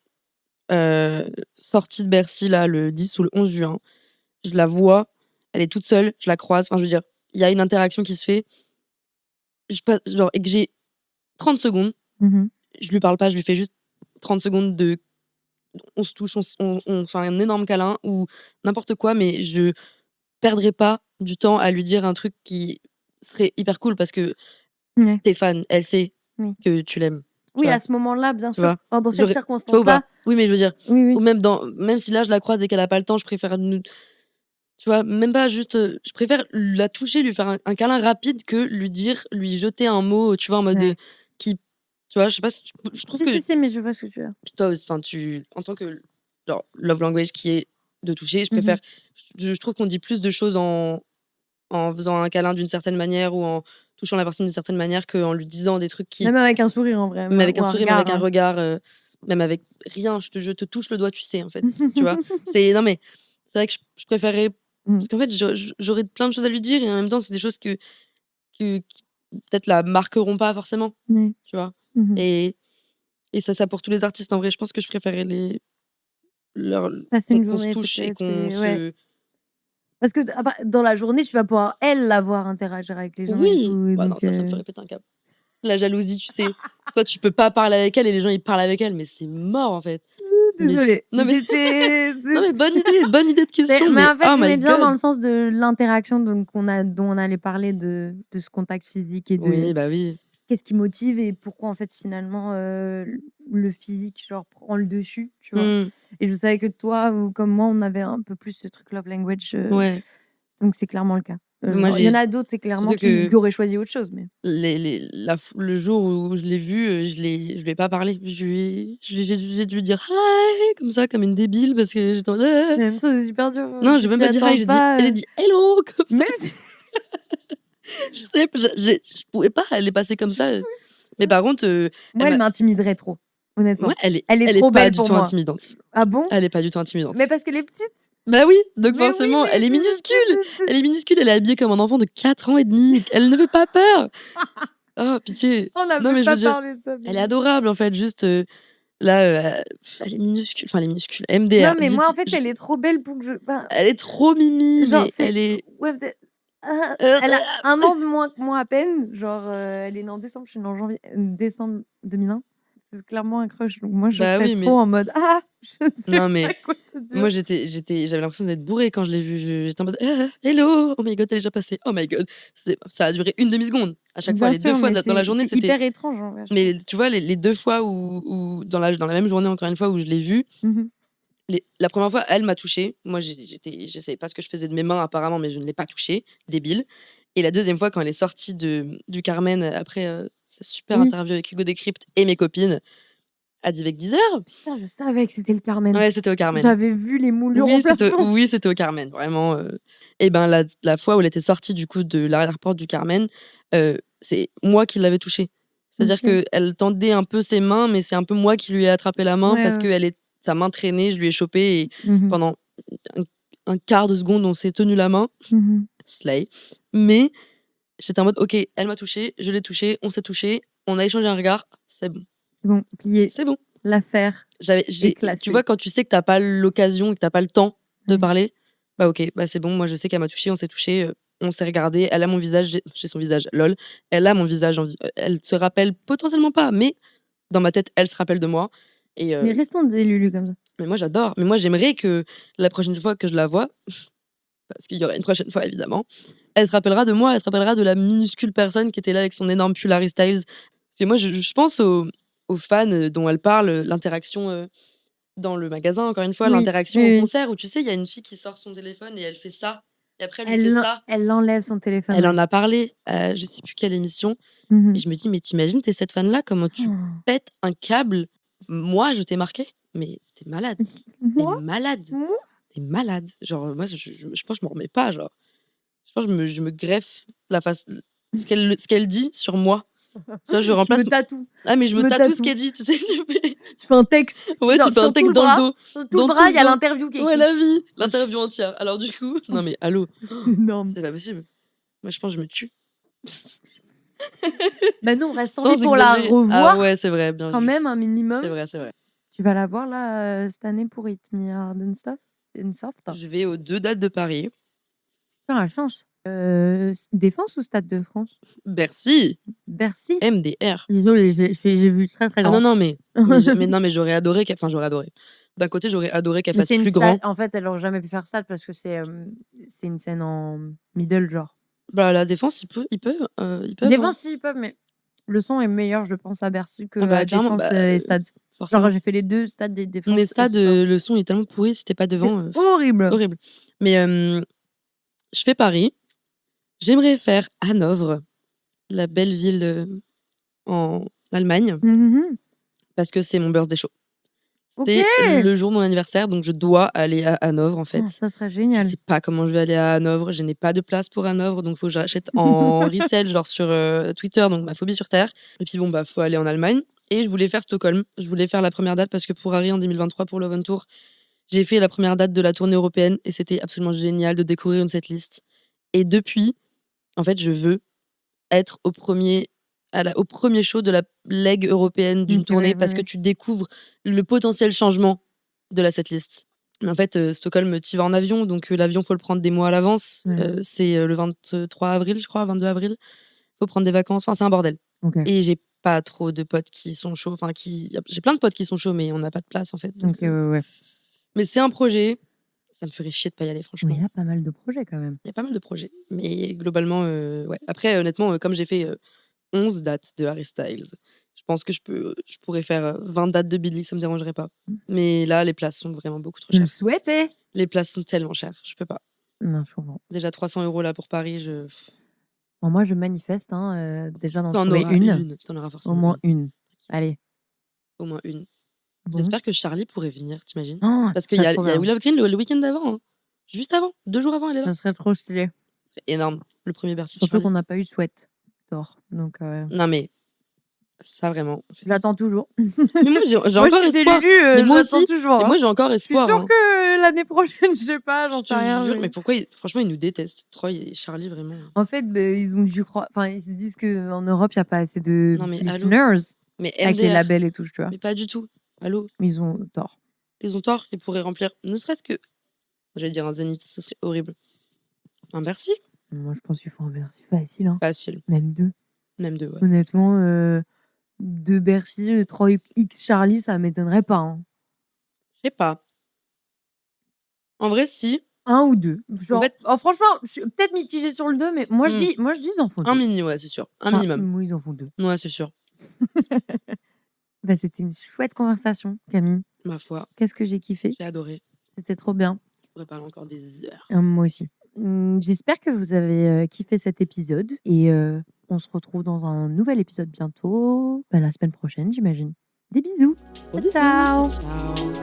sortie de Bercy là, le 10 ou le 11 juin, je la vois, elle est toute seule, je la croise, enfin, je veux dire, il y a une interaction qui se fait, je passe genre et que j'ai 30 secondes, Mmh. je lui parle pas, je lui fais juste 30 secondes de on se touche, on fait un énorme câlin ou n'importe quoi, mais je perdrai pas du temps à lui dire un truc qui serait hyper cool parce que Ouais. tu es fan, elle sait Oui. que tu l'aimes, tu Oui, vois? à ce moment-là, bien Tu sûr. vois? Enfin, dans cette J'aurais tu vois ou pas? circonstance-là, Oui, mais je veux dire, oui, ou oui. même si là je la croise et qu'elle a pas le temps, je préfère Tu vois, même pas juste. Je préfère la toucher, lui faire un câlin rapide que lui jeter un mot, tu vois, en mode. Ouais. Qui. Tu vois, je sais pas si je trouve que. Si, mais je vois ce que tu veux dire. Puis toi, enfin, en tant que genre, love language qui est de toucher, je préfère. Je trouve qu'on dit plus de choses en faisant un câlin d'une certaine manière ou en touchant la personne d'une certaine manière qu'en lui disant des trucs qui. Même avec un sourire, en vrai. Même avec ou un sourire, même avec un hein. regard, même avec rien, je te touche le doigt, tu sais, en fait. Tu vois. Non, mais c'est vrai que je préférais. Parce qu'en fait, j'aurais plein de choses à lui dire et en même temps, c'est des choses qui peut-être la marqueront pas forcément. Ouais. Tu vois. Et ça pour tous les artistes, en vrai, je pense que je préférais Passer une qu'on se journée, touche et peut-être. qu'on Ouais. se. Parce que dans la journée, tu vas pouvoir, elle, la voir interagir avec les gens et Oui, tout. Et bah non, donc, ça me ferait péter un câble. La jalousie, tu sais. Toi, tu peux pas parler avec elle et les gens, ils parlent avec elle, mais c'est mort, en fait. Désolée. Non, mais... J'étais. non, mais bonne idée de question. Mais en fait, oh j'aimais my bien God. dans le sens de l'interaction dont on allait parler de ce contact physique et de Oui, bah oui. qu'est-ce qui motive et pourquoi, en fait, finalement, le physique, genre, prend le dessus, tu vois. Et je savais que toi, ou comme moi, on avait un peu plus ce truc love language. Ouais. Donc, c'est clairement le cas. Moi, Il y en a d'autres, c'est clairement qui auraient choisi autre chose. Mais le jour où je l'ai vu, je lui ai pas parlé. J'ai dû lui dire hi, comme ça, comme une débile, parce que j'étais en mode, en même temps, c'est super dur. non, j'ai même pas dit hi, j'ai dit hello, comme ça. Même si... je pouvais pas, elle est passée comme ça. Mais par contre, moi, elle m'intimiderait trop, honnêtement. Moi, elle est trop pas belle du pour tout moi. intimidante. Ah bon? Elle est pas du tout intimidante. Mais parce qu'elle est petite. Bah oui, donc Mais forcément, oui, mais elle est minuscule. Elle est minuscule, elle est habillée comme un enfant de 4 ans et demi. Elle ne fait pas peur. Oh, pitié. On n'a Non, mais même je veux pas dire, parlé de ça. elle est adorable, en fait. Juste, là, elle est minuscule. Enfin, elle est minuscule. MDR. Non, mais moi, en fait, elle est trop belle pour que je... Elle est trop mimi, genre, mais elle est... Ouais, elle a un an de moins que moi à peine. Genre, elle est née en décembre, je suis née en janvier. Décembre 2001. C'est clairement un crush. Donc moi, je Bah serais oui, trop mais... en mode je sais Non, mais pas quoi te dire. moi, j'avais l'impression d'être bourrée quand je l'ai vue. J'étais en mode hello, oh my god, elle est déjà passée. Oh my god. Ça a duré une demi-seconde. À chaque fois, Bien les deux sûr, fois mais dans la journée, c'est c'était. hyper étrange en vrai. Mais tu vois, les deux fois où dans la même journée, encore une fois, où je l'ai vue, la première fois, elle m'a touchée. Moi, je savais pas ce que je faisais de mes mains, apparemment, mais je ne l'ai pas touchée. Débile. Et la deuxième fois, quand elle est sortie du Carmen, après sa super interview avec Hugo Décrypte et mes copines, à Divec 10h. Putain, je savais que c'était le Carmen. Ouais, c'était au Carmen. J'avais vu les moulures au plafond. Oui, c'était au Carmen, vraiment. Et ben, la fois où elle était sortie du coup de l'arrière-porte du Carmen, c'est moi qui l'avais touchée. C'est-à-dire qu'elle tendait un peu ses mains, mais c'est un peu moi qui lui ai attrapé la main parce que sa main traînait, je lui ai chopé et pendant un quart de seconde, on s'est tenu la main. Slay. Mais j'étais en mode, ok, elle m'a touchée, je l'ai touchée, on s'est touché, on a échangé un regard, c'est bon. C'est bon, plié. C'est bon. L'affaire est classée. Tu vois, quand tu sais que t'as pas l'occasion, que t'as pas le temps de parler, bah ok, bah c'est bon, moi je sais qu'elle m'a touchée, on s'est touché, on s'est regardé, elle a mon visage, j'ai son visage, lol, elle a mon visage, elle se rappelle potentiellement pas, mais dans ma tête, elle se rappelle de moi. Et, mais restons des Lulu comme ça. Mais moi j'adore, mais moi j'aimerais que la prochaine fois que je la vois, parce qu'il y aura une prochaine fois évidemment, elle se rappellera de moi, elle se rappellera de la minuscule personne qui était là avec son énorme pull Harry Styles. Parce que moi je pense aux fans dont elle parle, l'interaction dans le magasin, encore une fois, l'interaction au concert où tu sais, il y a une fille qui sort son téléphone et elle fait ça. Et après, elle fait ça. Elle enlève son téléphone. Elle en a parlé à je sais plus quelle émission. Et je me dis, mais t'imagines, t'es cette fan-là, comment tu pètes un câble? Moi, je t'ai marqué, mais t'es malade. T'es malade. Genre, moi, je pense que je m'en remets pas. Genre. Je pense que je me greffe la face, ce qu'elle dit sur moi. Là, je remplace. Je me tatoue. Ah, mais je me tatoue ce qu'elle dit, tu sais. Tu fais un texte. Ouais, tu fais un texte dans le dos. Sur tout le bras, il y a l'interview qui est ouais, la vie. L'interview entière. Alors, du coup, non, mais allô. C'est énorme. C'est pas possible. Moi, je pense que je me tue. Bah non, reste en vie pour la revoir. Ah ouais, c'est vrai. Bien quand même, un minimum. C'est vrai. Tu vas la voir là cette année pour Hit Me Hard and Soft. Je vais aux 2 dates de Paris. Putain, la chance. Défense ou Stade de France? Bercy. MDR. Désolée, j'ai vu très très grand. Ah non, mais j'aurais adoré j'aurais adoré. D'un côté, j'aurais adoré qu'elle fasse plus grand. En fait, elle n'aurait jamais pu faire Stade parce que c'est une scène en middle, genre. Bah, la Défense, ils peuvent. Défense, si, ils peuvent, mais le son est meilleur, je pense, à Bercy que à Défense et Stade. Forcément. Genre, j'ai fait les deux stades des Défenses. Mais Stade, le son est tellement pourri si t'es pas devant. Horrible. Horrible. Mais je fais Paris. J'aimerais faire Hanovre, la belle ville en Allemagne, Mhm. parce que c'est mon birthday show. Ok. C'est le jour de mon anniversaire, donc je dois aller à Hanovre en fait. Oh, ça serait Je génial. sais pas comment je vais aller à Hanovre, je n'ai pas de place pour Hanovre, donc faut que j'achète en resell, genre sur Twitter, donc ma phobie sur Terre. Et puis bon, bah faut aller en Allemagne. Et je voulais faire Stockholm. Je voulais faire la première date parce que pour Harry en 2023, pour Love on Tour, j'ai fait la première date de la tournée européenne et c'était absolument génial de découvrir une setlist. Et depuis, en fait, je veux être au premier show de la leg européenne d'une Ok, tournée ouais, parce ouais, que ouais. tu découvres le potentiel changement de la setlist. Mais en fait, Stockholm, tu y vas en avion, donc l'avion, faut le prendre des mois à l'avance. Ouais. C'est le 23 avril, je crois, 22 avril. Faut prendre des vacances. Enfin, c'est un bordel. Ok. Et j'ai pas trop de potes qui sont chauds. Enfin, j'ai plein de potes qui sont chauds, mais on n'a pas de place, en fait. Donc, Ok, ouais, ouais. Mais c'est un projet. Ça me ferait chier de pas y aller, Mais franchement. il y a pas mal de projets quand même. Il y a pas mal de projets. Mais globalement, ouais. Après, honnêtement, comme j'ai fait 11 dates de Harry Styles, je pense que je pourrais faire 20 dates de Billy, ça me dérangerait pas. Mais là, les places sont vraiment beaucoup trop Je le chères. souhaitais. Les places sont tellement chères, je peux pas. Non, je comprends. Déjà 300 € là pour Paris, Bon, moi, je manifeste déjà d'en t'en trouver auras une. t'en auras Au forcément moins une. une. Allez. Au moins une. Bon. J'espère que Charlie pourrait venir, t'imagines? Oh, Parce ça qu'il serait y a, trop il y a bien. Will of Green le week-end d'avant. Hein. Juste avant, 2 jours avant, elle est là. Ça serait trop stylé. C'est énorme. Le premier Bercy de Surtout Charlie. qu'on n'a pas eu de sweat d'or. Donc, Non mais, ça vraiment. j'attends toujours. Mais moi, j'ai Moi, je encore suis des espoir. Lulu, Mais moi j'attends aussi. toujours. Et hein. moi, j'ai encore Je suis espoir. sûre hein. que l'année prochaine, je sais pas, j'en Je sais te rien. jure, mais- mais pourquoi franchement, ils nous détestent. Troy et Charlie, vraiment. En fait, ils ont dû croire. Enfin, ils se disent qu'en Europe, il n'y a pas assez de Non mais allô. listeners Mais avec les MDR. labels et tout, tu vois. Mais pas du tout. Allô. Mais ils ont tort. Ils ont tort. Ils pourraient remplir, ne serait-ce que. J'allais dire un Zénith, ce serait horrible. Un Bercy. Moi, je pense qu'il faut un Bercy facile. Hein. Facile. Même deux. Même deux, ouais. Honnêtement, deux Bercy, 3X Charlie, ça m'étonnerait pas. Hein. Je sais pas. En vrai, si. Un ou deux. Genre, En fait- franchement, je suis peut-être mitigée sur le 2, mais moi, je dis, ils en font deux. Un mini, ouais, c'est sûr. Un Enfin, minimum. moi, ils en font deux. Ouais, c'est sûr. Bah, c'était une chouette conversation, Camille. Ma foi, Qu'est-ce que j'ai kiffé. j'ai adoré. C'était trop bien. Je pourrais parler encore des heures. Moi aussi. J'espère que vous avez kiffé cet épisode et on se retrouve dans un nouvel épisode bientôt, la semaine prochaine, j'imagine. Des bisous. Ciao, ciao. Ciao.